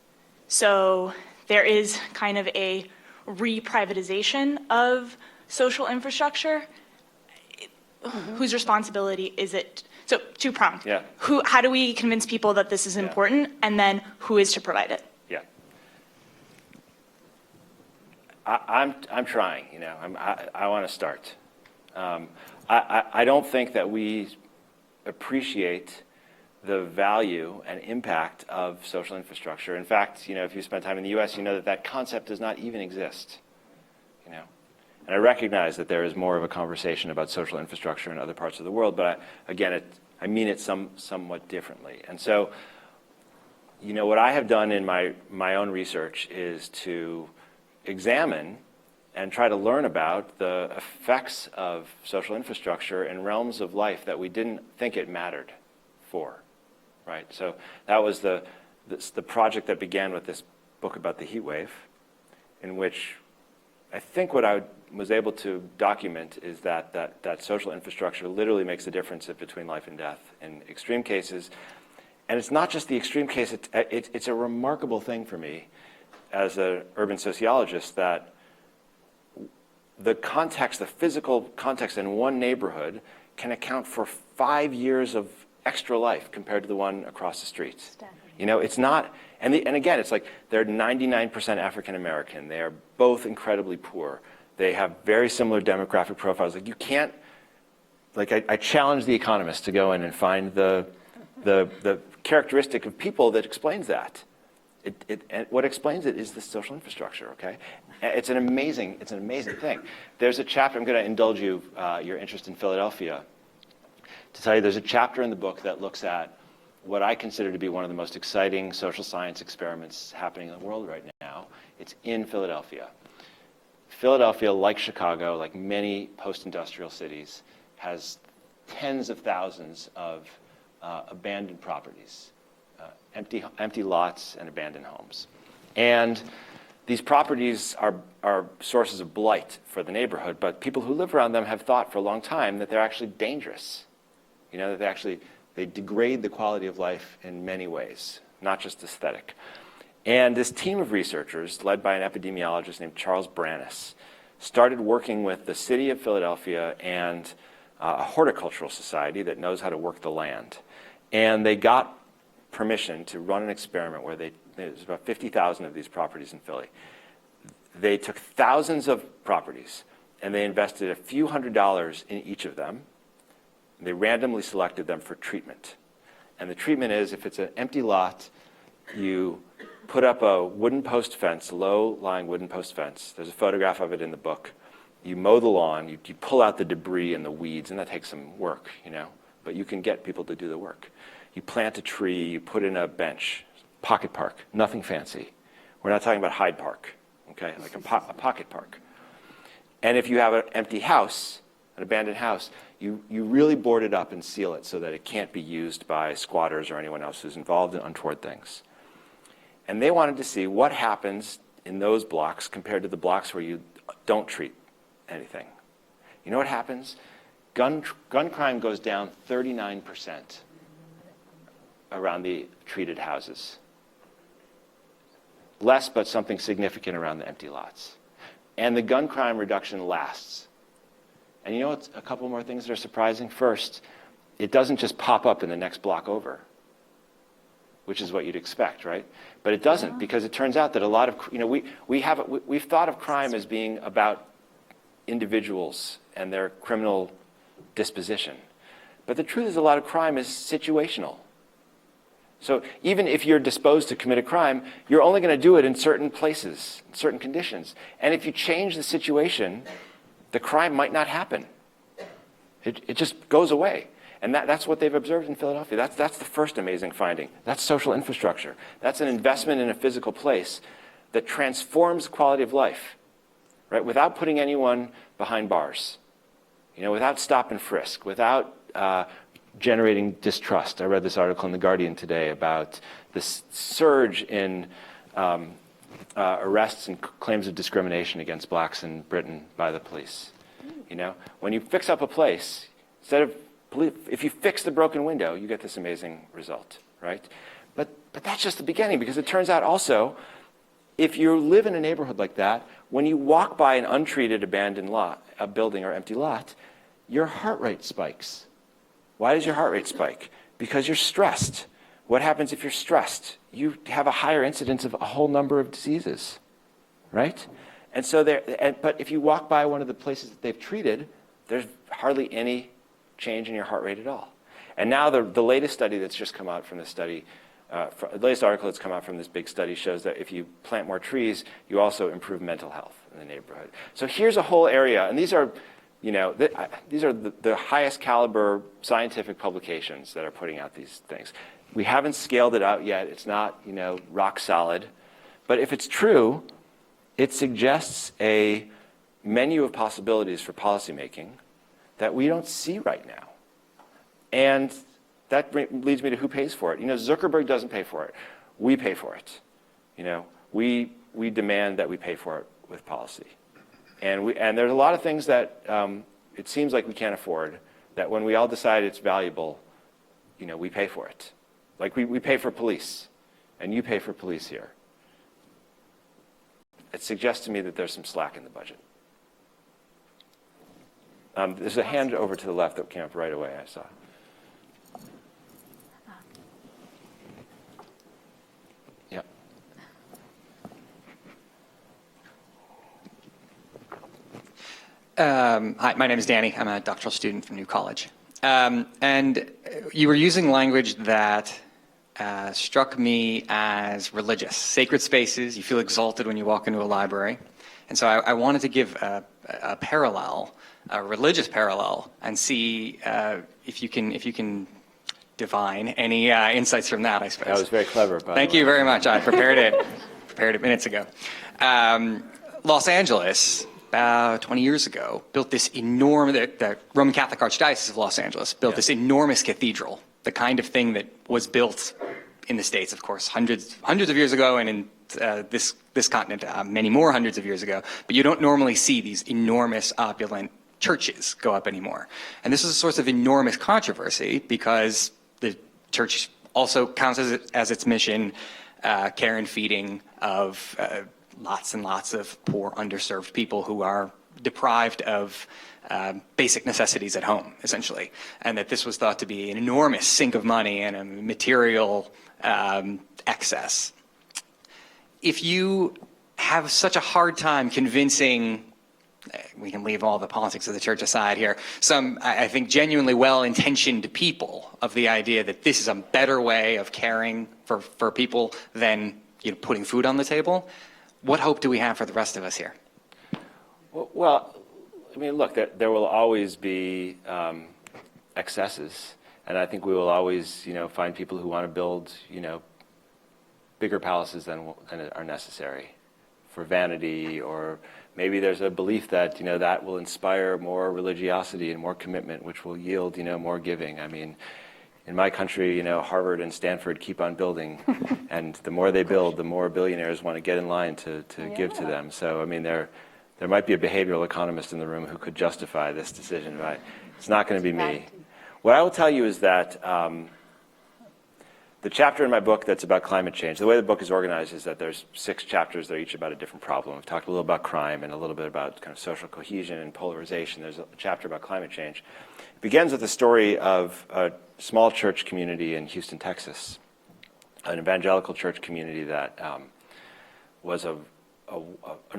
So there is kind of a reprivatization of social infrastructure. Whose responsibility is it? So two-pronged. Yeah. How do we convince people that this is important, and then who is to provide it? Yeah. I'm trying, you know, I want to start. I don't think that we appreciate the value and impact of social infrastructure. In fact, you know, if you spend time in the US, you know that that concept does not even exist, you know. And I recognize that there is more of a conversation about social infrastructure in other parts of the world, but again, I mean it somewhat differently. And so, you know, what I have done in my own research is to examine and try to learn about the effects of social infrastructure in realms of life that we didn't think it mattered for, right? So that was the project that began with this book about the heat wave, in which I think what I was able to document is that social infrastructure literally makes a difference between life and death in extreme cases. And it's not just the extreme case, it's a remarkable thing for me as an urban sociologist that the context, the physical context in one neighborhood can account for 5 years of extra life compared to the one across the street. You know, it's not, and again, it's like they're 99% African American. They are both incredibly poor. They have very similar demographic profiles. Like you can't, like I challenge the economists to go in and find the characteristic of people that explains that. And what explains it is the social infrastructure, okay? It's an amazing thing. There's a chapter, I'm going to indulge you, your interest in Philadelphia, to tell you there's a chapter in the book that looks at what I consider to be one of the most exciting social science experiments happening in the world right now. It's in Philadelphia. Philadelphia, like Chicago, like many post-industrial cities, has tens of thousands of abandoned properties. Empty lots and abandoned homes. And these properties are sources of blight for the neighborhood, but people who live around them have thought for a long time that they're actually dangerous. You know, that they degrade the quality of life in many ways, not just aesthetic. And this team of researchers, led by an epidemiologist named Charles Brannis, started working with the city of Philadelphia and a horticultural society that knows how to work the land. And they got permission to run an experiment where there's about 50,000 of these properties in Philly. They took thousands of properties and they invested a few $100s in each of them. They randomly selected them for treatment. And the treatment is, if it's an empty lot, you put up a wooden post fence, low-lying wooden post fence. There's a photograph of it in the book. You mow the lawn, you pull out the debris and the weeds, and that takes some work, you know, but you can get people to do the work. You plant a tree, you put in a bench, pocket park, nothing fancy. We're not talking about Hyde Park, okay, like a pocket park. And if you have an empty house, an abandoned house, you really board it up and seal it so that it can't be used by squatters or anyone else who's involved in untoward things. And they wanted to see what happens in those blocks compared to the blocks where you don't treat anything. You know what happens? Gun crime goes down 39% around the treated houses. Less, but something significant around the empty lots. And the gun crime reduction lasts. And you know what's a couple more things that are surprising? First, it doesn't just pop up in the next block over, which is what you'd expect, right? But it doesn't, because it turns out that a lot of, you know, we've thought of crime as being about individuals and their criminal disposition. But the truth is a lot of crime is situational. So even if you're disposed to commit a crime, you're only going to do it in certain places, in certain conditions. And if you change the situation, the crime might not happen. It just goes away. And that's what they've observed in Philadelphia. That's the first amazing finding. That's social infrastructure. That's an investment in a physical place that transforms quality of life, right? Without putting anyone behind bars, without stop and frisk, without generating distrust. I read this article in The Guardian today about this surge in arrests and claims of discrimination against blacks in Britain by the police. When you fix up a place, if you fix the broken window, you get this amazing result, right? But that's just the beginning, because it turns out also, if you live in a neighborhood like that, when you walk by an untreated abandoned lot, a building or empty lot, your heart rate spikes. Why does your heart rate spike? Because you're stressed. What happens if you're stressed? You have a higher incidence of a whole number of diseases, right? And so but if you walk by one of the places that they've treated, there's hardly any change in your heart rate at all. And now the latest study that's just come out from this study, the latest article that's come out from this big study shows that if you plant more trees, you also improve mental health in the neighborhood. So here's a whole area, and these are the highest caliber scientific publications that are putting out these things. We haven't scaled it out yet. It's not, rock solid. But if it's true, it suggests a menu of possibilities for policymaking that we don't see right now. And that leads me to who pays for it. Zuckerberg doesn't pay for it. We pay for it. We demand that we pay for it with policy. And there's a lot of things that it seems like we can't afford, that when we all decide it's valuable, we pay for it. Like we pay for police, and you pay for police here. It suggests to me that there's some slack in the budget. There's a hand over to the left that came up right away, I saw. Yeah. Hi, my name is Danny. I'm a doctoral student from New College. And you were using language that struck me as religious. Sacred spaces, you feel exalted when you walk into a library. And so I wanted to give a parallel, a religious parallel, and see if you can divine any insights from that, I suppose. That was very clever. Thank you very much. I prepared it minutes ago. Los Angeles, about 20 years ago, built this enormous, the Roman Catholic Archdiocese of Los Angeles built this enormous cathedral, the kind of thing that was built in the States, of course, hundreds of years ago, and in this continent many more hundreds of years ago. But you don't normally see these enormous, opulent churches go up anymore. And this is a source of enormous controversy because the church also counts as its mission care and feeding of lots and lots of poor, underserved people who are deprived of basic necessities at home, essentially. And that this was thought to be an enormous sink of money and a material excess. If you have such a hard time convincing, we can leave all the politics of the church aside here, some, I think, genuinely well-intentioned people of the idea that this is a better way of caring for people than putting food on the table, what hope do we have for the rest of us here? Well, I mean, look, there will always be excesses, and I think we will always, find people who want to build, bigger palaces than are necessary for vanity, or maybe there's a belief that, that will inspire more religiosity and more commitment, which will yield, more giving. I mean, in my country, Harvard and Stanford keep on building, and the more they build, the more billionaires want to get in line to give to them. So, I mean, there might be a behavioral economist in the room who could justify this decision, but it's not going to be me. What I will tell you is that the chapter in my book that's about climate change, the way the book is organized is that there's 6 chapters that are each about a different problem. We've talked a little about crime and a little bit about kind of social cohesion and polarization. There's a chapter about climate change. It begins with the story of a small church community in Houston, Texas, an evangelical church community that was an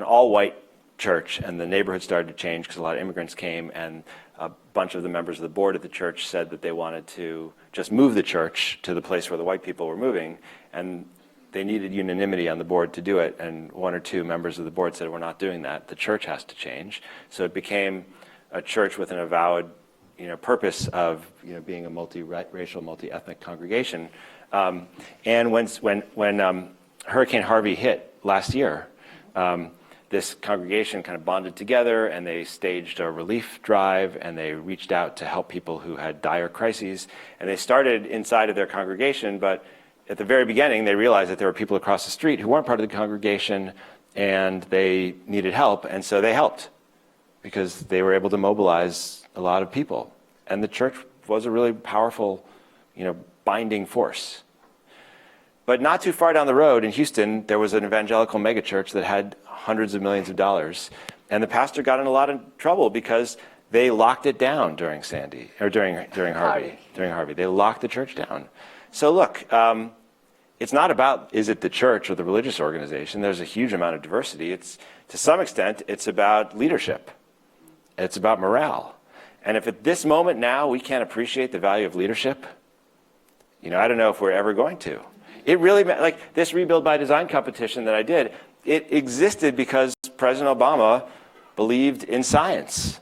all-white church, and the neighborhood started to change because a lot of immigrants came, and a bunch of the members of the board at the church said that they wanted to just move the church to the place where the white people were moving, and they needed unanimity on the board to do it, and 1 or 2 members of the board said, we're not doing that, the church has to change. So it became a church with an avowed purpose of being a multi-racial, multi-ethnic congregation. And when Hurricane Harvey hit last year, this congregation kind of bonded together and they staged a relief drive and they reached out to help people who had dire crises. And they started inside of their congregation, but at the very beginning they realized that there were people across the street who weren't part of the congregation and they needed help, and so they helped because they were able to mobilize a lot of people. And the church was a really powerful, binding force. But not too far down the road in Houston, there was an evangelical megachurch that had hundreds of millions of dollars, and the pastor got in a lot of trouble because they locked it down during Sandy, or during Harvey. During Harvey, they locked the church down. So look, it's not about is it the church or the religious organization. There's a huge amount of diversity. It's to some extent it's about leadership. It's about morale. And if at this moment now we can't appreciate the value of leadership, I don't know if we're ever going to. It really, like this Rebuild by Design competition that I did, it existed because President Obama believed in science.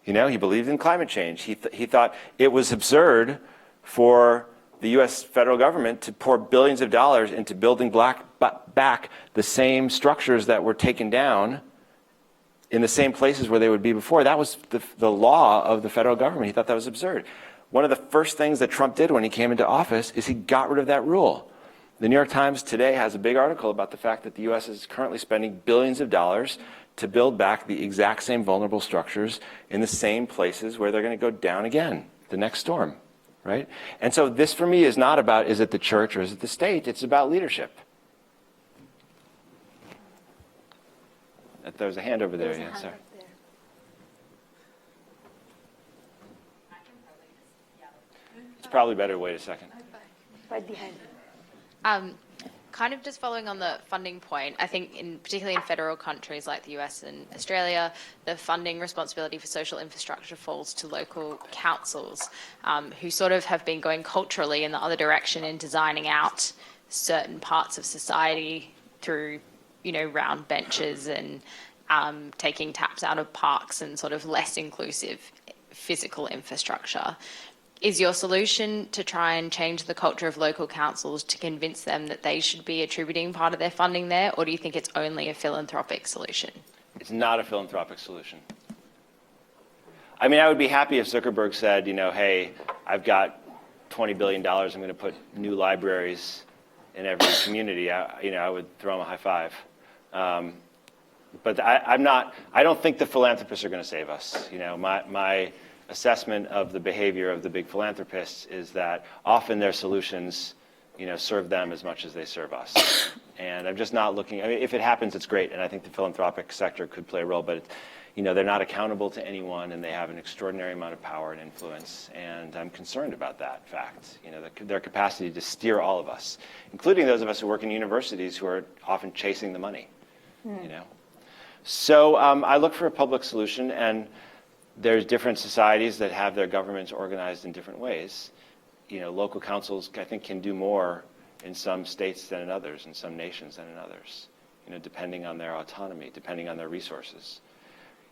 He believed in climate change. He thought it was absurd for the U.S. federal government to pour billions of dollars into building back the same structures that were taken down in the same places where they would be before. That was the law of the federal government. He thought that was absurd. One of the first things that Trump did when he came into office is he got rid of that rule. The New York Times today has a big article about the fact that the U.S. is currently spending billions of dollars to build back the exact same vulnerable structures in the same places where they're going to go down again, the next storm, right? And so this for me is not about is it the church or is it the state, it's about leadership. There's a hand over there, yeah, sorry. It's probably better to wait a second. Right behind. Kind of just following on the funding point, I think particularly in federal countries like the US and Australia, the funding responsibility for social infrastructure falls to local councils, who sort of have been going culturally in the other direction in designing out certain parts of society through, round benches and taking taps out of parks and sort of less inclusive physical infrastructure. Is your solution to try and change the culture of local councils to convince them that they should be attributing part of their funding there, or do you think it's only a philanthropic solution? It's not a philanthropic solution. I mean, I would be happy if Zuckerberg said, hey, I've got $20 billion, I'm going to put new libraries in every community. I would throw him a high five. But I don't think the philanthropists are going to save us. My assessment of the behavior of the big philanthropists is that often their solutions, serve them as much as they serve us. And I'm just not looking, if it happens, it's great. And I think the philanthropic sector could play a role, but they're not accountable to anyone and they have an extraordinary amount of power and influence. And I'm concerned about that fact, their capacity to steer all of us, including those of us who work in universities who are often chasing the money, So I look for a public solution, and there's different societies that have their governments organized in different ways. Local councils, I think, can do more in some states than in others, in some nations than in others, depending on their autonomy, depending on their resources.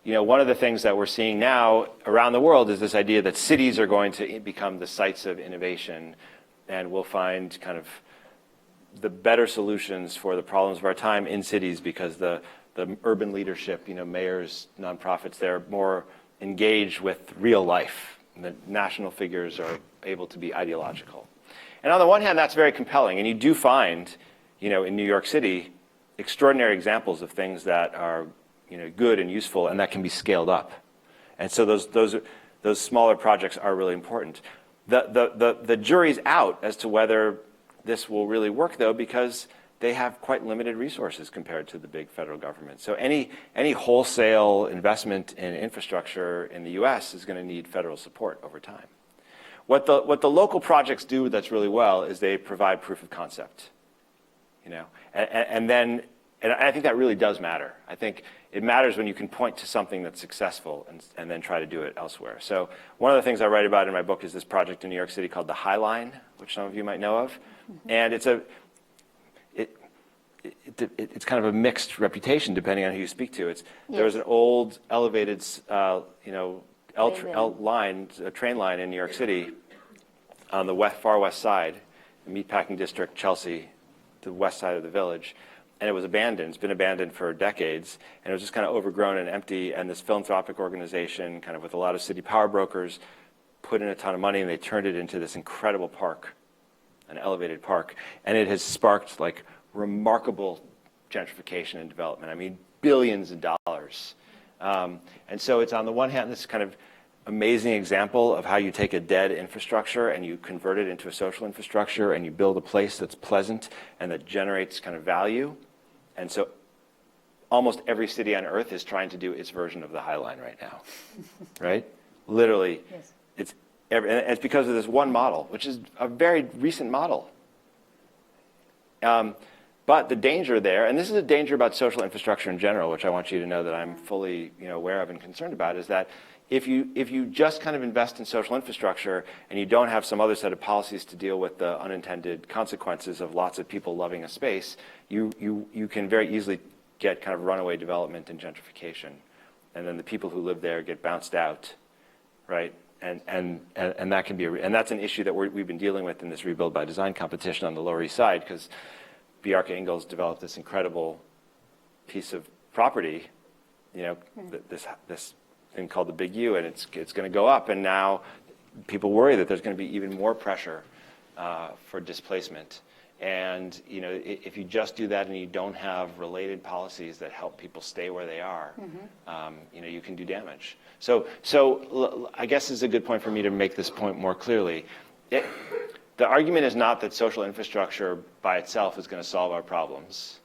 One of the things that we're seeing now around the world is this idea that cities are going to become the sites of innovation, and we'll find kind of the better solutions for the problems of our time in cities because the urban leadership, mayors, nonprofits, they're more engaged with real life. The national figures are able to be ideological. And on the one hand, that's very compelling. And you do find, in New York City, extraordinary examples of things that are, good and useful and that can be scaled up. And so those smaller projects are really important. The jury's out as to whether this will really work, though, because they have quite limited resources compared to the big federal government. So any wholesale investment in infrastructure in the U.S. is going to need federal support over time. What the local projects do that's really well is they provide proof of concept, and I think that really does matter. I think it matters when you can point to something that's successful and then try to do it elsewhere. So one of the things I write about in my book is this project in New York City called the High Line, which some of you might know of, and it's kind of a mixed reputation depending on who you speak to. There was an old elevated, train line in New York City on the far west side, the meatpacking district, Chelsea, the west side of the village. And it was abandoned. It's been abandoned for decades. And it was just kind of overgrown and empty. And this philanthropic organization, kind of with a lot of city power brokers, put in a ton of money, and they turned it into this incredible park, an elevated park. And it has sparked like remarkable gentrification and development. I mean, billions of dollars. And so it's on the one hand this kind of amazing example of how you take a dead infrastructure and you convert it into a social infrastructure, and you build a place that's pleasant and that generates kind of value. And so almost every city on earth is trying to do its version of the High Line right now, right? Literally, Yes. It's because of this one model, which is a very recent model. But the danger there, and this is a danger about social infrastructure in general, which I want you to know that I'm fully aware of and concerned about, is that if you just kind of invest in social infrastructure and you don't have some other set of policies to deal with the unintended consequences of lots of people loving a space, you can very easily get kind of runaway development and gentrification. And then the people who live there get bounced out, right? And that can be, and that's an issue that we've been dealing with in this Rebuild by Design competition on the Lower East Side, because Bjarke Ingels developed this incredible piece of property, this thing called the Big U, and it's going to go up, and now people worry that there's going to be even more pressure for displacement. And if you just do that and you don't have related policies that help people stay where they are, you can do damage. So I guess this is a good point for me to make this point more clearly. The argument is not that social infrastructure by itself is going to solve our problems.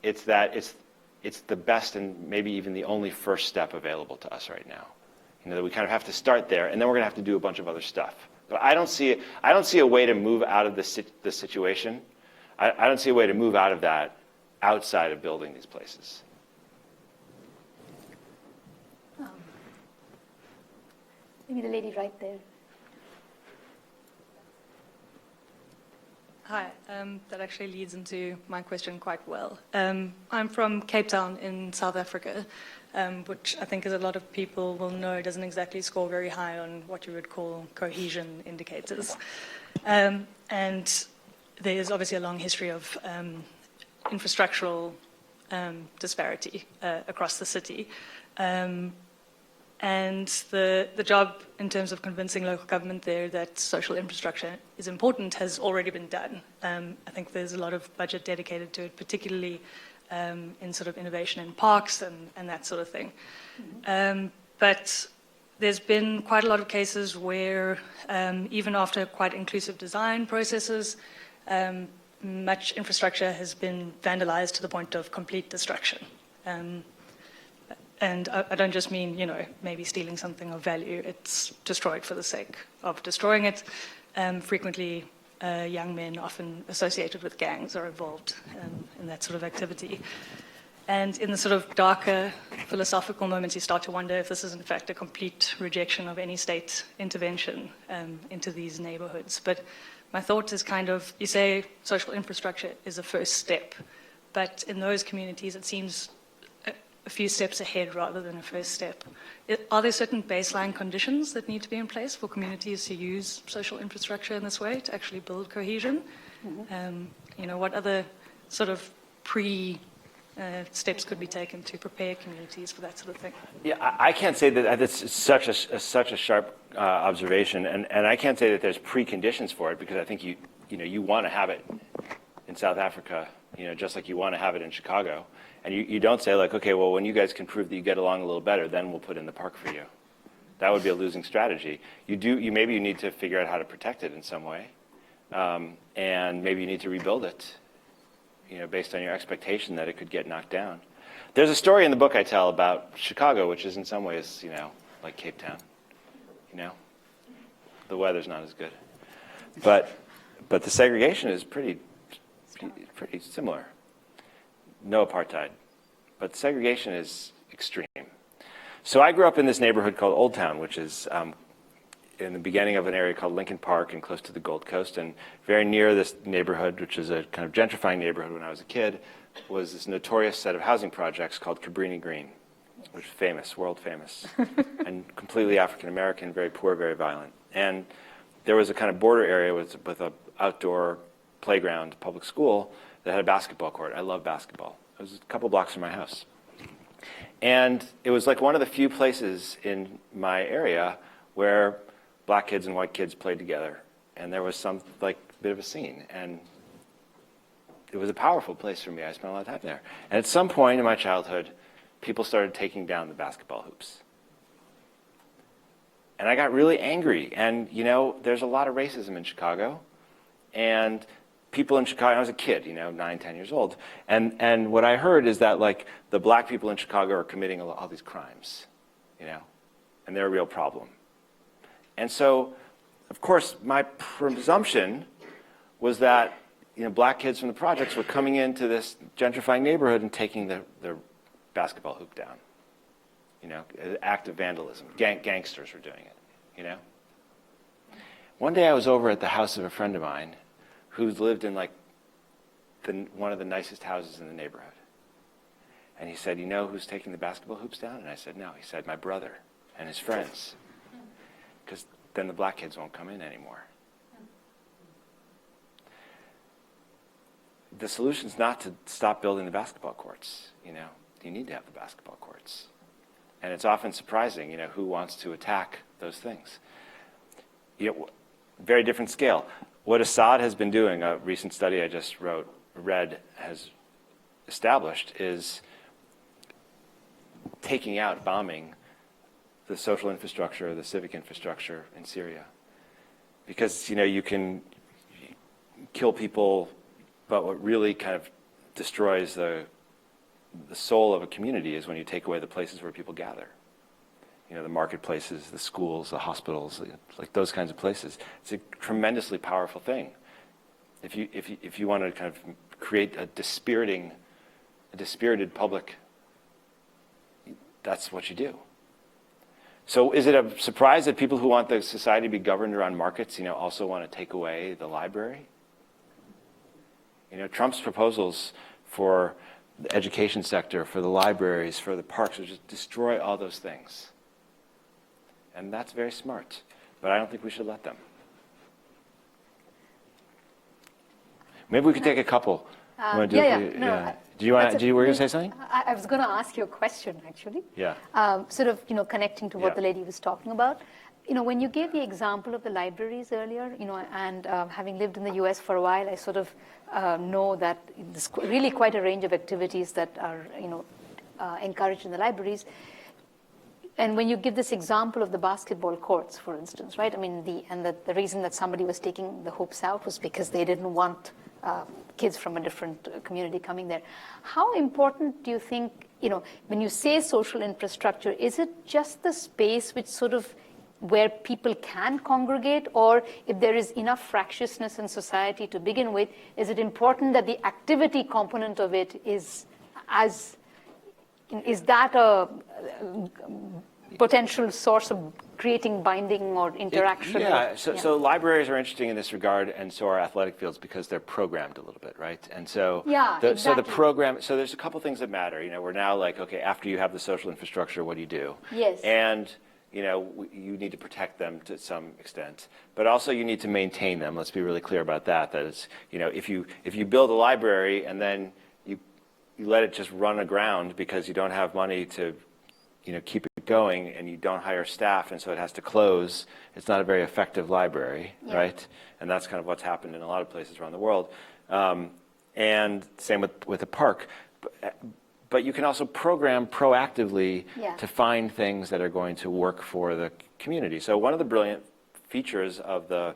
It's that it's the best and maybe even the only first step available to us right now. That we kind of have to start there, and then we're going to have to do a bunch of other stuff. But I don't see a way to move out of this situation. I don't see a way to move out of that outside of building these places. Maybe the lady right there. Hi, that actually leads into my question quite well. I'm from Cape Town in South Africa, which I think as a lot of people will know doesn't exactly score very high on what you would call cohesion indicators. And there's obviously a long history of infrastructural disparity across the city. And the job in terms of convincing local government there that social infrastructure is important has already been done. I think there's a lot of budget dedicated to it, particularly in sort of innovation in parks and that sort of thing. But there's been quite a lot of cases where even after quite inclusive design processes, much infrastructure has been vandalized to the point of complete destruction. And I don't just mean, maybe stealing something of value. It's destroyed for the sake of destroying it. Frequently, young men, often associated with gangs, are involved in that sort of activity. And in the sort of darker philosophical moments, you start to wonder if this is, in fact, a complete rejection of any state intervention into these neighborhoods. But my thought is kind of, you say social infrastructure is a first step, but in those communities, it seems a few steps ahead rather than a first step. Are there certain baseline conditions that need to be in place for communities to use social infrastructure in this way to actually build cohesion? What other sort of steps could be taken to prepare communities for that sort of thing? Yeah, I can't say that it's such a sharp observation, and I can't say that there's preconditions for it, because I think you want to have it in South Africa, just like you want to have it in Chicago. And you don't say like, okay, well, when you guys can prove that you get along a little better, then we'll put in the park for you. That would be a losing strategy. Maybe you need to figure out how to protect it in some way, and maybe you need to rebuild it, based on your expectation that it could get knocked down. There's a story in the book I tell about Chicago, which is in some ways, like Cape Town. The weather's not as good, but the segregation is pretty similar. No apartheid, but segregation is extreme. So I grew up in this neighborhood called Old Town, which is in the beginning of an area called Lincoln Park and close to the Gold Coast. And very near this neighborhood, which is a kind of gentrifying neighborhood when I was a kid, was this notorious set of housing projects called Cabrini Green. which is famous, world famous, and completely African American, very poor, very violent. And there was a kind of border area with an outdoor playground, public school, that had a basketball court. I love basketball. It was a couple blocks from my house. And it was like one of the few places in my area where black kids and white kids played together. And there was some like bit of a scene. And it was a powerful place for me. I spent a lot of time there. And at some point in my childhood, people started taking down the basketball hoops. And I got really angry. And, you know, there's a lot of racism in Chicago. And people in Chicago, I was a kid, you know, 9, 10 years old. And what I heard is that, like, the black people in Chicago are committing all these crimes, you know, and they're a real problem. And so, of course, my presumption was that, you know, black kids from the projects were coming into this gentrifying neighborhood and taking the basketball hoop down. You know, an act of vandalism. Gangsters were doing it, you know. One day I was over at the house of a friend of mine who lived in like one of the nicest houses in the neighborhood. And he said, you know who's taking the basketball hoops down? And I said, no. He said, my brother and his friends. Because then the black kids won't come in anymore. The solution's not to stop building the basketball courts, you know. You need to have the basketball courts. And it's often surprising, you know, who wants to attack those things. You know, very different scale. What Assad has been doing, a recent study I just read has established, is taking out, bombing the social infrastructure, the civic infrastructure in Syria. Because, you know, you can kill people, but what really kind of destroys the soul of a community is when you take away the places where people gather. You know, the marketplaces, the schools, the hospitals, like those kinds of places. It's a tremendously powerful thing. If you want to kind of create a dispirited public, that's what you do. So is it a surprise that people who want the society to be governed around markets, you know, also want to take away the library? You know, Trump's proposals for the education sector, for the libraries, for the parks, would just destroy all those things. And that's very smart, but I don't think we should let them. Maybe we could take a couple. No, do you were you going to say something? I was going to ask you a question, actually. Yeah. Sort of, you know, connecting to what Yeah. the lady was talking about. You know, when you gave the example of the libraries earlier, you know, and having lived in the US for a while, I sort of know that there's really quite a range of activities that are, you know, encouraged in the libraries. And when you give this example of the basketball courts, for instance, right? I mean, the reason that somebody was taking the hoops out was because they didn't want kids from a different community coming there. How important do you think, you know, when you say social infrastructure, is it just the space which sort of where people can congregate, or if there is enough fractiousness in society to begin with, is it important that the activity component of it is that a potential source of creating binding or interaction? So libraries are interesting in this regard, and so are athletic fields, because they're programmed a little bit, right? And so, exactly. So the program, so there's a couple things that matter. You know, we're now like, okay, after you have the social infrastructure, what do you do? Yes. And you know, you need to protect them to some extent, but also you need to maintain them. Let's be really clear about that. That it's, you know, if you build a library and then you let it just run aground because you don't have money to, you know, keep it going, and you don't hire staff, and so it has to close, it's not a very effective library, right? And that's kind of what's happened in a lot of places around the world. And same with the park. But you can also program proactively to find things that are going to work for the community. So one of the brilliant features of the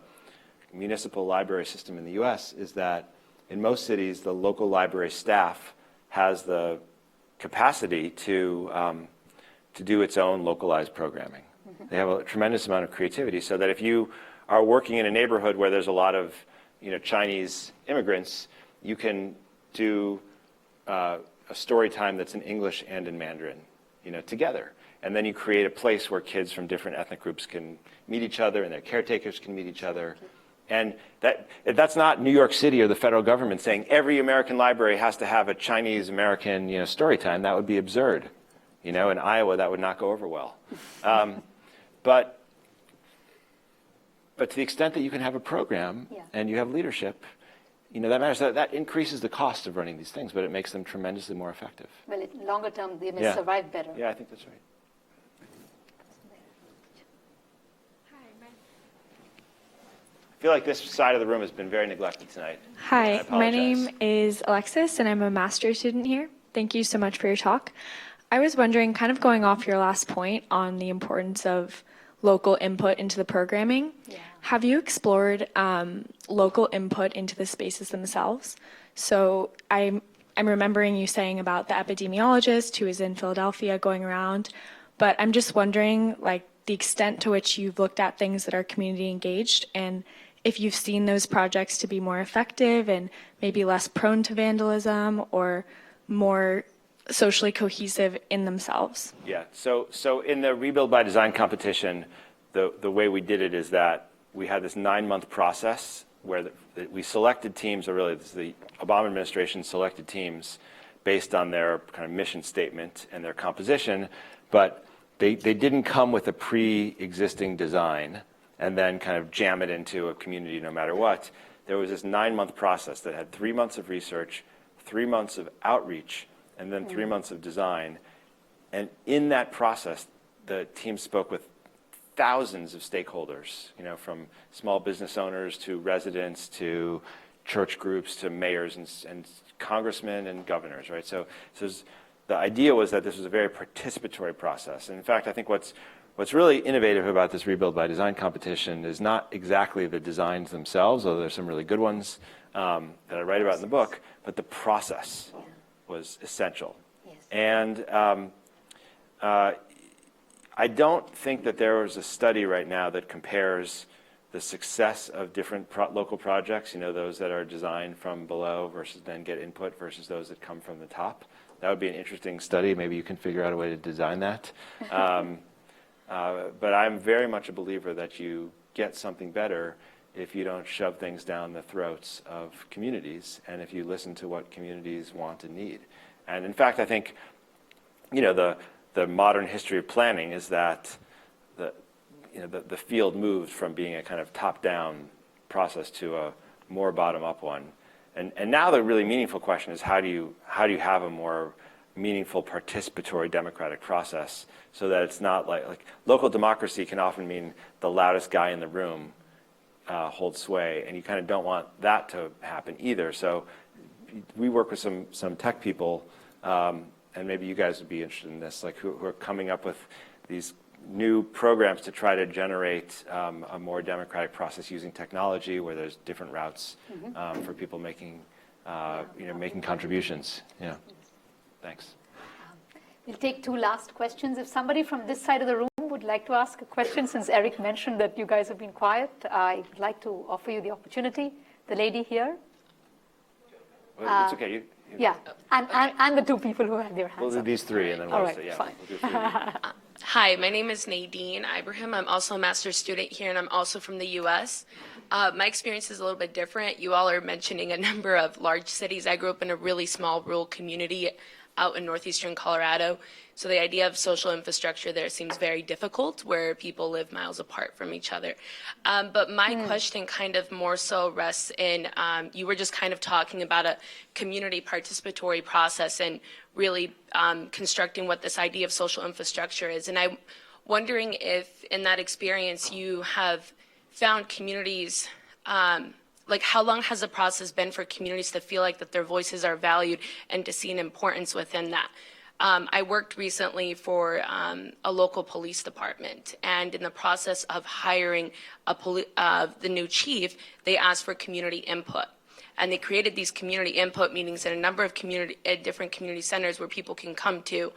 municipal library system in the US is that in most cities, the local library staff has the capacity to do its own localized programming. Mm-hmm. They have a tremendous amount of creativity, so that if you are working in a neighborhood where there's a lot of, you know, Chinese immigrants, you can do a story time that's in English and in Mandarin, you know, together. And then you create a place where kids from different ethnic groups can meet each other, and their caretakers can meet each other. And that's not New York City or the federal government saying every American library has to have a Chinese American, you know, story time. That would be absurd. You know, in Iowa, that would not go over well. But to the extent that you can have a program and you have leadership, you know, that matters. That increases the cost of running these things, but it makes them tremendously more effective. Well, in longer term, they may survive better. Yeah, I think that's right. I feel like this side of the room has been very neglected tonight. Hi, my name is Alexis, and I'm a master's student here. Thank you so much for your talk. I was wondering, kind of going off your last point on the importance of local input into the programming, have you explored local input into the spaces themselves? So I'm remembering you saying about the epidemiologist who is in Philadelphia going around, but I'm just wondering, like, the extent to which you've looked at things that are community engaged, and if you've seen those projects to be more effective and maybe less prone to vandalism or more socially cohesive in themselves. Yeah, so in the Rebuild by Design competition, the way we did it is that we had this 9-month process where we selected teams, or really the Obama administration selected teams based on their kind of mission statement and their composition, but they didn't come with a pre-existing design and then kind of jam it into a community no matter what. There was this 9-month process that had 3 months of research, 3 months of outreach, and then 3 months of design. And in that process, the team spoke with thousands of stakeholders, you know, from small business owners to residents to church groups to mayors and congressmen and governors, right? So the idea was that this was a very participatory process. And in fact, I think what's really innovative about this Rebuild by Design competition is not exactly the designs themselves, although there's some really good ones that I write about in the book, but the process was essential. And I don't think that there is a study right now that compares the success of different local projects, you know, those that are designed from below versus then get input versus those that come from the top. That would be an interesting study. Maybe you can figure out a way to design that. But I'm very much a believer that you get something better if you don't shove things down the throats of communities and if you listen to what communities want and need. And in fact, I think, you know, the modern history of planning is that the field moved from being a kind of top-down process to a more bottom-up one. And now the really meaningful question is how do you have a more meaningful participatory democratic process so that it's not like local democracy can often mean the loudest guy in the room holds sway, and you kind of don't want that to happen either. So we work with some tech people, and maybe you guys would be interested in this, like who are coming up with these new programs to try to generate a more democratic process using technology where there's different routes for people making making contributions. Yeah. Thanks. We'll take 2 last questions. If somebody from this side of the room would like to ask a question, since Eric mentioned that you guys have been quiet, I'd like to offer you the opportunity. The lady here. Well, it's okay. Yeah, and the 2 people who have their hands We'll do up. these 3 and then we'll say, yeah. Fine. We'll do 3. Hi, my name is Nadine Ibrahim. I'm also a master's student here, and I'm also from the U.S. My experience is a little bit different. You all are mentioning a number of large cities. I grew up in a really small rural community out in northeastern Colorado. So the idea of social infrastructure there seems very difficult, where people live miles apart from each other. But my question kind of more so rests in, you were just kind of talking about a community participatory process and really constructing what this idea of social infrastructure is. And I'm wondering if in that experience you have found communities, like how long has the process been for communities to feel like that their voices are valued and to see an importance within that? I worked recently for a local police department, and in the process of hiring the new chief, they asked for community input. And they created these community input meetings in a number of different community centers where people can come to,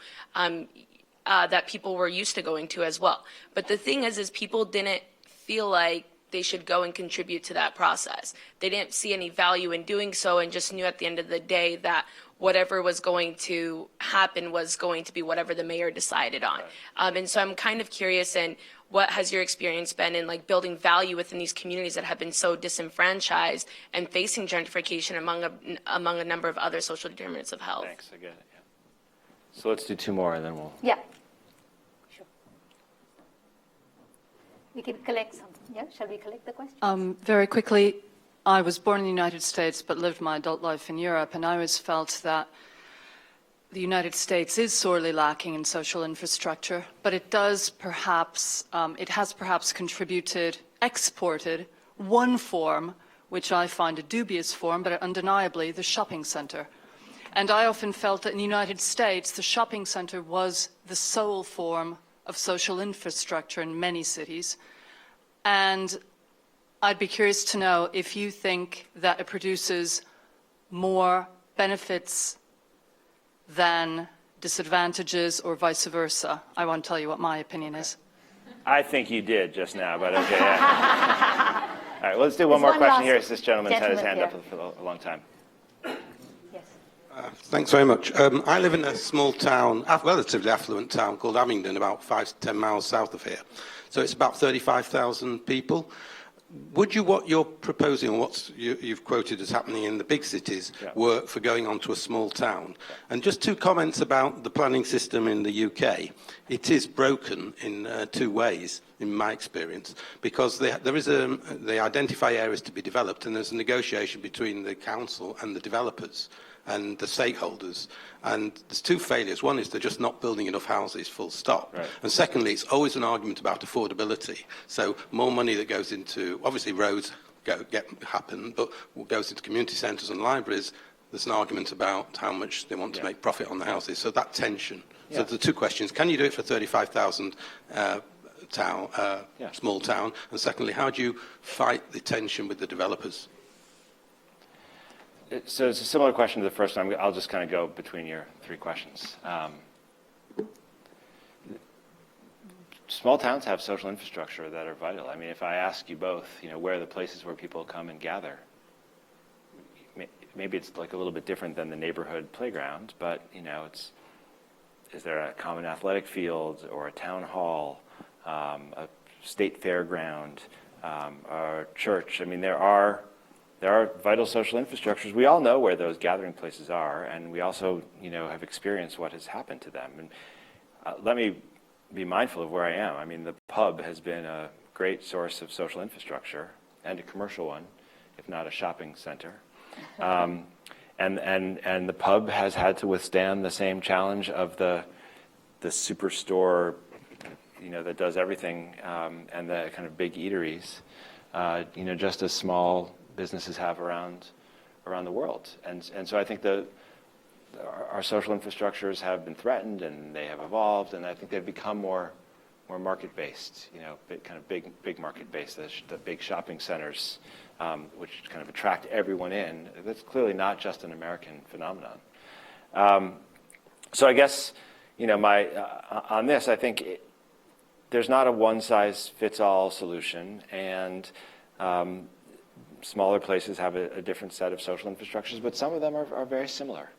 that people were used to going to as well. But the thing is people didn't feel like they should go and contribute to that process. They didn't see any value in doing so and just knew at the end of the day that whatever was going to happen was going to be whatever the mayor decided on. And so I'm kind of curious in what has your experience been in like building value within these communities that have been so disenfranchised and facing gentrification among a number of other social determinants of health? Thanks, I get it. So let's do two more, and then we'll. Yeah. Sure. We can collect some. Yeah, shall we collect the questions? Very quickly, I was born in the United States but lived my adult life in Europe, and I always felt that the United States is sorely lacking in social infrastructure, but it has perhaps exported one form, which I find a dubious form, but undeniably the shopping center. And I often felt that in the United States, the shopping center was the sole form of social infrastructure in many cities. And I'd be curious to know if you think that it produces more benefits than disadvantages or vice versa. I won't tell you what my opinion is. I think you did just now, but okay. Yeah. All right, well, let's do one more question here. This gentleman's had his hand up for a long time. Yes. Thanks very much. I live in a small town, a relatively affluent town called Abingdon, about 5 to 10 miles south of here. So it's about 35,000 people. Would what you're proposing, or what you've quoted as happening in the big cities, work for going on to a small town? And just two comments about the planning system in the UK. It is broken in two ways, in my experience, because they identify areas to be developed, and there's a negotiation between the council and the developers and the stakeholders. And there's two failures. One is they're just not building enough houses, full stop. Right. And secondly, it's always an argument about affordability. So more money that goes into, obviously roads happen, but what goes into community centres and libraries, there's an argument about how much they want to make profit on the houses. So that tension. So the two questions: can you do it for 35,000 small town? And secondly, how do you fight the tension with the developers? So it's a similar question to the first one. I'll just kind of go between your three questions. Small towns have social infrastructure that are vital. I mean, if I ask you both, where are the places where people come and gather? Maybe it's like a little bit different than the neighborhood playground, but is there a common athletic field or a town hall, a state fairground, a church? I mean, there are vital social infrastructures. We all know where those gathering places are, and we also, have experienced what has happened to them. And let me be mindful of where I am. I mean, the pub has been a great source of social infrastructure, and a commercial one, if not a shopping center. And the pub has had to withstand the same challenge of the superstore, that does everything, and the kind of big eateries, just as small businesses have around the world. And so I think our social infrastructures have been threatened, and they have evolved, and I think they've become more market-based, big market-based, the big shopping centers, which kind of attract everyone in. That's clearly not just an American phenomenon. So I guess, on this, I think there's not a one-size-fits-all solution, and smaller places have a different set of social infrastructures, but some of them are very similar.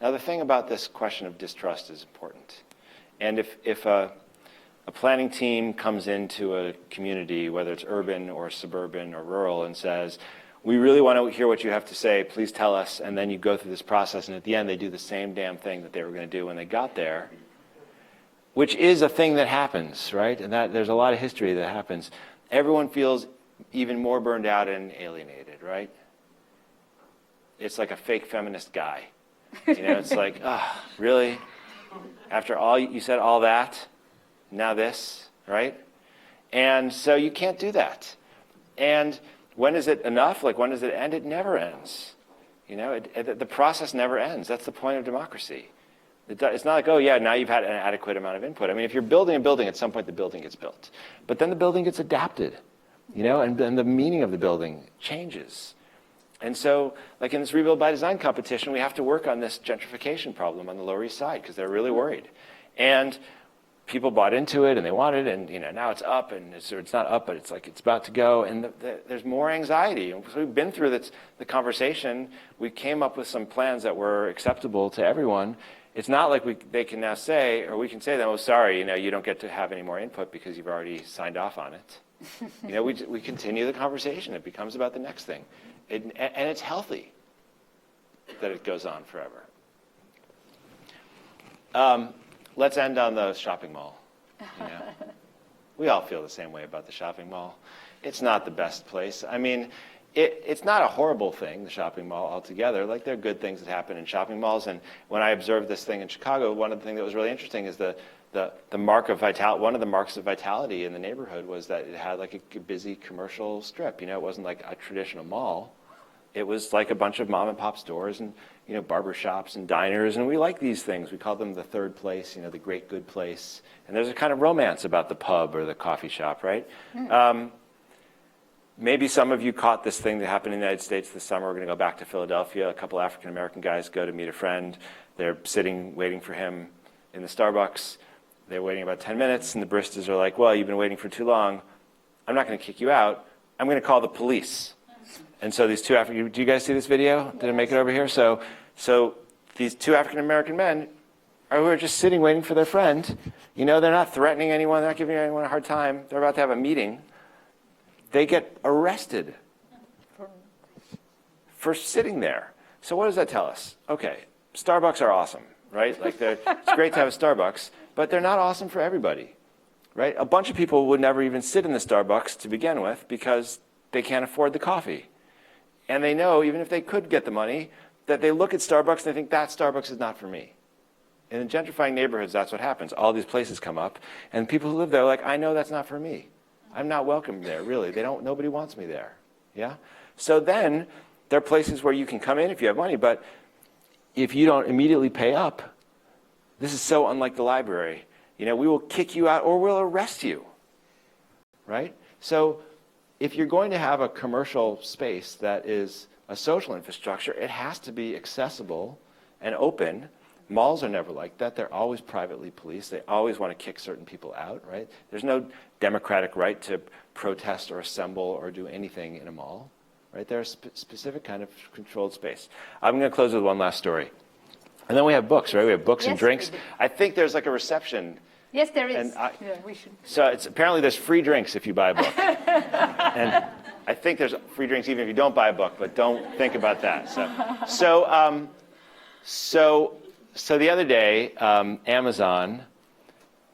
Now, the thing about this question of distrust is important. And if a planning team comes into a community, whether it's urban or suburban or rural, and says, we really want to hear what you have to say, please tell us, and then you go through this process, and at the end they do the same damn thing that they were going to do when they got there, which is a thing that happens, right? And that there's a lot of history that happens. Everyone feels even more burned out and alienated, right? It's like a fake feminist guy. It's like, really? After all, you said all that, now this, right? And so you can't do that. And when is it enough? Like, when does it end? It never ends. The process never ends. That's the point of democracy. It's not like, oh, yeah, now you've had an adequate amount of input. I mean, if you're building a building, at some point the building gets built. But then the building gets adapted. And the meaning of the building changes. And so, like in this Rebuild by Design competition, we have to work on this gentrification problem on the Lower East Side because they're really worried. And people bought into it and they wanted it, and now it's up, and it's not up, but it's like it's about to go, and there's more anxiety. And so we've been through the conversation. We came up with some plans that were acceptable to everyone. It's not like they can now say, or we can say to them, oh, sorry, you don't get to have any more input because you've already signed off on it. We continue the conversation. It becomes about the next thing. And it's healthy that it goes on forever. Let's end on the shopping mall. You know? We all feel the same way about the shopping mall. It's not the best place. I mean, it's not a horrible thing, the shopping mall altogether. Like, there are good things that happen in shopping malls. And when I observed this thing in Chicago, one of the things that was really interesting is the mark of vitality. One of the marks of vitality in the neighborhood was that it had like a busy commercial strip. You know, it wasn't like a traditional mall. It was like a bunch of mom and pop stores and, you know, barber shops and diners. And we like these things. We call them the third place, you know, the great good place. And there's a kind of romance about the pub or the coffee shop, right? Maybe some of you caught this thing that happened in the United States this summer. We're going to go back to Philadelphia. A couple African-American guys go to meet a friend. They're sitting, waiting for him in the Starbucks. They're waiting about 10 minutes, and the baristas are like, well, you've been waiting for too long. I'm not going to kick you out. I'm going to call the police. And so these two African, do you guys see this video? Did it make it over here? So these two African-American men who are just sitting waiting for their friend. You know, they're not threatening anyone. They're not giving anyone a hard time. They're about to have a meeting. They get arrested for sitting there. So what does that tell us? Okay, Starbucks are awesome, right? Like, it's great to have a Starbucks, but they're not awesome for everybody, right? A bunch of people would never even sit in the Starbucks to begin with because they can't afford the coffee. And they know, even if they could get the money, that they look at Starbucks and they think, that Starbucks is not for me. In gentrifying neighborhoods, that's what happens. All these places come up, and people who live there are like, I know that's not for me. I'm not welcome there, really. Nobody wants me there, yeah? So then, there are places where you can come in if you have money, but if you don't immediately pay up, this is so unlike the library. You know, we will kick you out or we'll arrest you, right? So if you're going to have a commercial space that is a social infrastructure, it has to be accessible and open. Malls are never like that. They're always privately policed. They always want to kick certain people out, right? There's no democratic right to protest or assemble or do anything in a mall, right? They're a specific kind of controlled space. I'm going to close with one last story. And then we have books, right? We have books and drinks. I think there's like a reception. Yes, there is. And yeah, we should. So apparently there's free drinks if you buy a book. And I think there's free drinks even if you don't buy a book, but don't think about that. So the other day, Amazon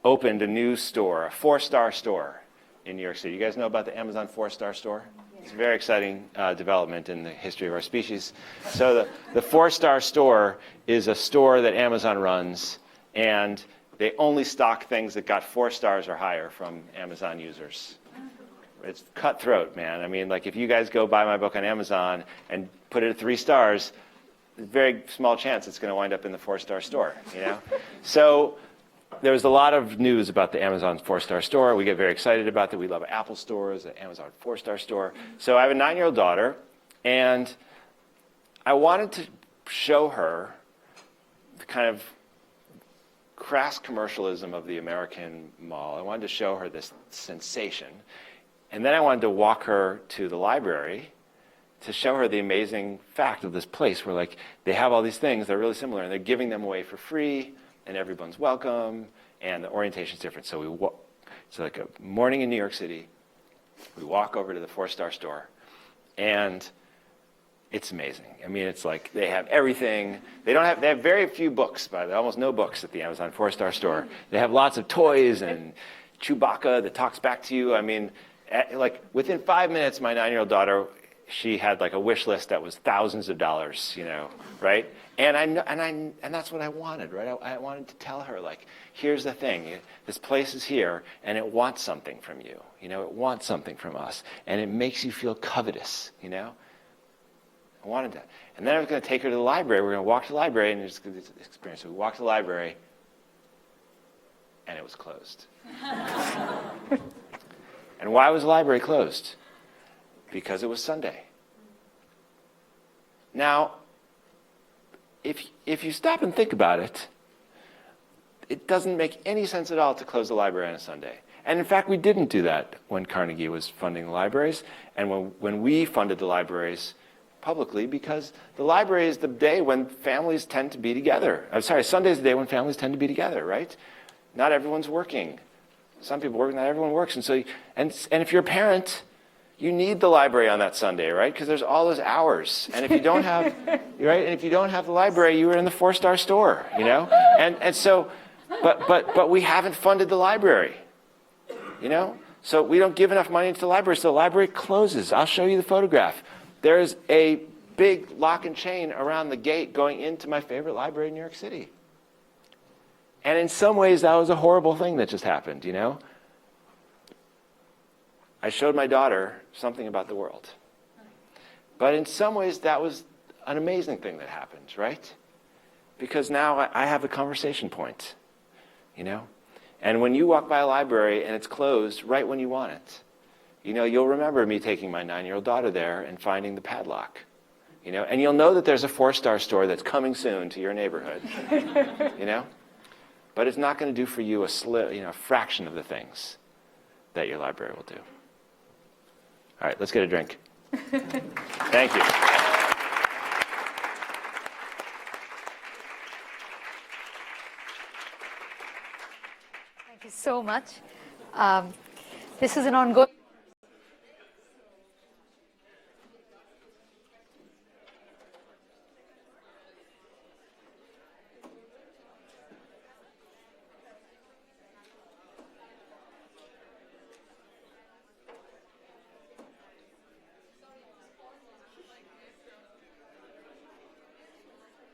opened a new store, a 4-star store in New York City. You guys know about the Amazon 4-star store? It's a very exciting development in the history of our species. So the 4-star store is a store that Amazon runs, and they only stock things that got 4 stars or higher from Amazon users. It's cutthroat, man. I mean, like, if you guys go buy my book on Amazon and put it at 3 stars, there's a very small chance it's going to wind up in the 4-star store, you know? So there was a lot of news about the Amazon 4-star store. We get very excited about that. We love Apple stores, the Amazon 4-star store. So I have a 9-year-old daughter, and I wanted to show her the kind of crass commercialism of the American mall. I wanted to show her this sensation. And then I wanted to walk her to the library to show her the amazing fact of this place where, like, they have all these things that are really similar, and they're giving them away for free, and everyone's welcome, and the orientation's different. So it's like a morning in New York City. We walk over to the 4-star store, and it's amazing. I mean, it's like they have everything. They have very few books, by the way, almost no books at the Amazon 4-star store. They have lots of toys and Chewbacca that talks back to you. I mean, like, within 5 minutes, my 9-year-old daughter, she had like a wish list that was thousands of dollars, you know, right? And that's what I wanted, right? I wanted to tell her, like, here's the thing. This place is here, and it wants something from you. You know, it wants something from us, and it makes you feel covetous, you know? I wanted that. And then I was going to take her to the library. We're going to walk to the library, and it's this experience. So we walked to the library, and it was closed. And why was the library closed? Because it was Sunday. Now, if you stop and think about it, it doesn't make any sense at all to close the library on a Sunday. And in fact, we didn't do that when Carnegie was funding the libraries, and when we funded the libraries publicly, because the library is the day when families tend to be together. I'm sorry, Sunday's the day when families tend to be together, right? Not everyone's working. Some people work, not everyone works. And so, and if you're a parent, You need the library on that Sunday, right? Because there's all those hours. And if you don't have, right? And if you don't have the library, you were in the 4-star store, you know? And so, but we haven't funded the library, you know? So we don't give enough money to the library, so the library closes. I'll show you the photograph. There's a big lock and chain around the gate going into my favorite library in New York City. And in some ways, that was a horrible thing that just happened, you know? I showed my daughter something about the world. But in some ways, that was an amazing thing that happened, right? Because now I have a conversation point, you know? And when you walk by a library and it's closed right when you want it, you know, you'll remember me taking my 9-year-old daughter there and finding the padlock, you know? And you'll know that there's a 4-star store that's coming soon to your neighborhood, you know? But it's not going to do for you a fraction of the things that your library will do. All right, let's get a drink. Thank you. Thank you so much. This is an ongoing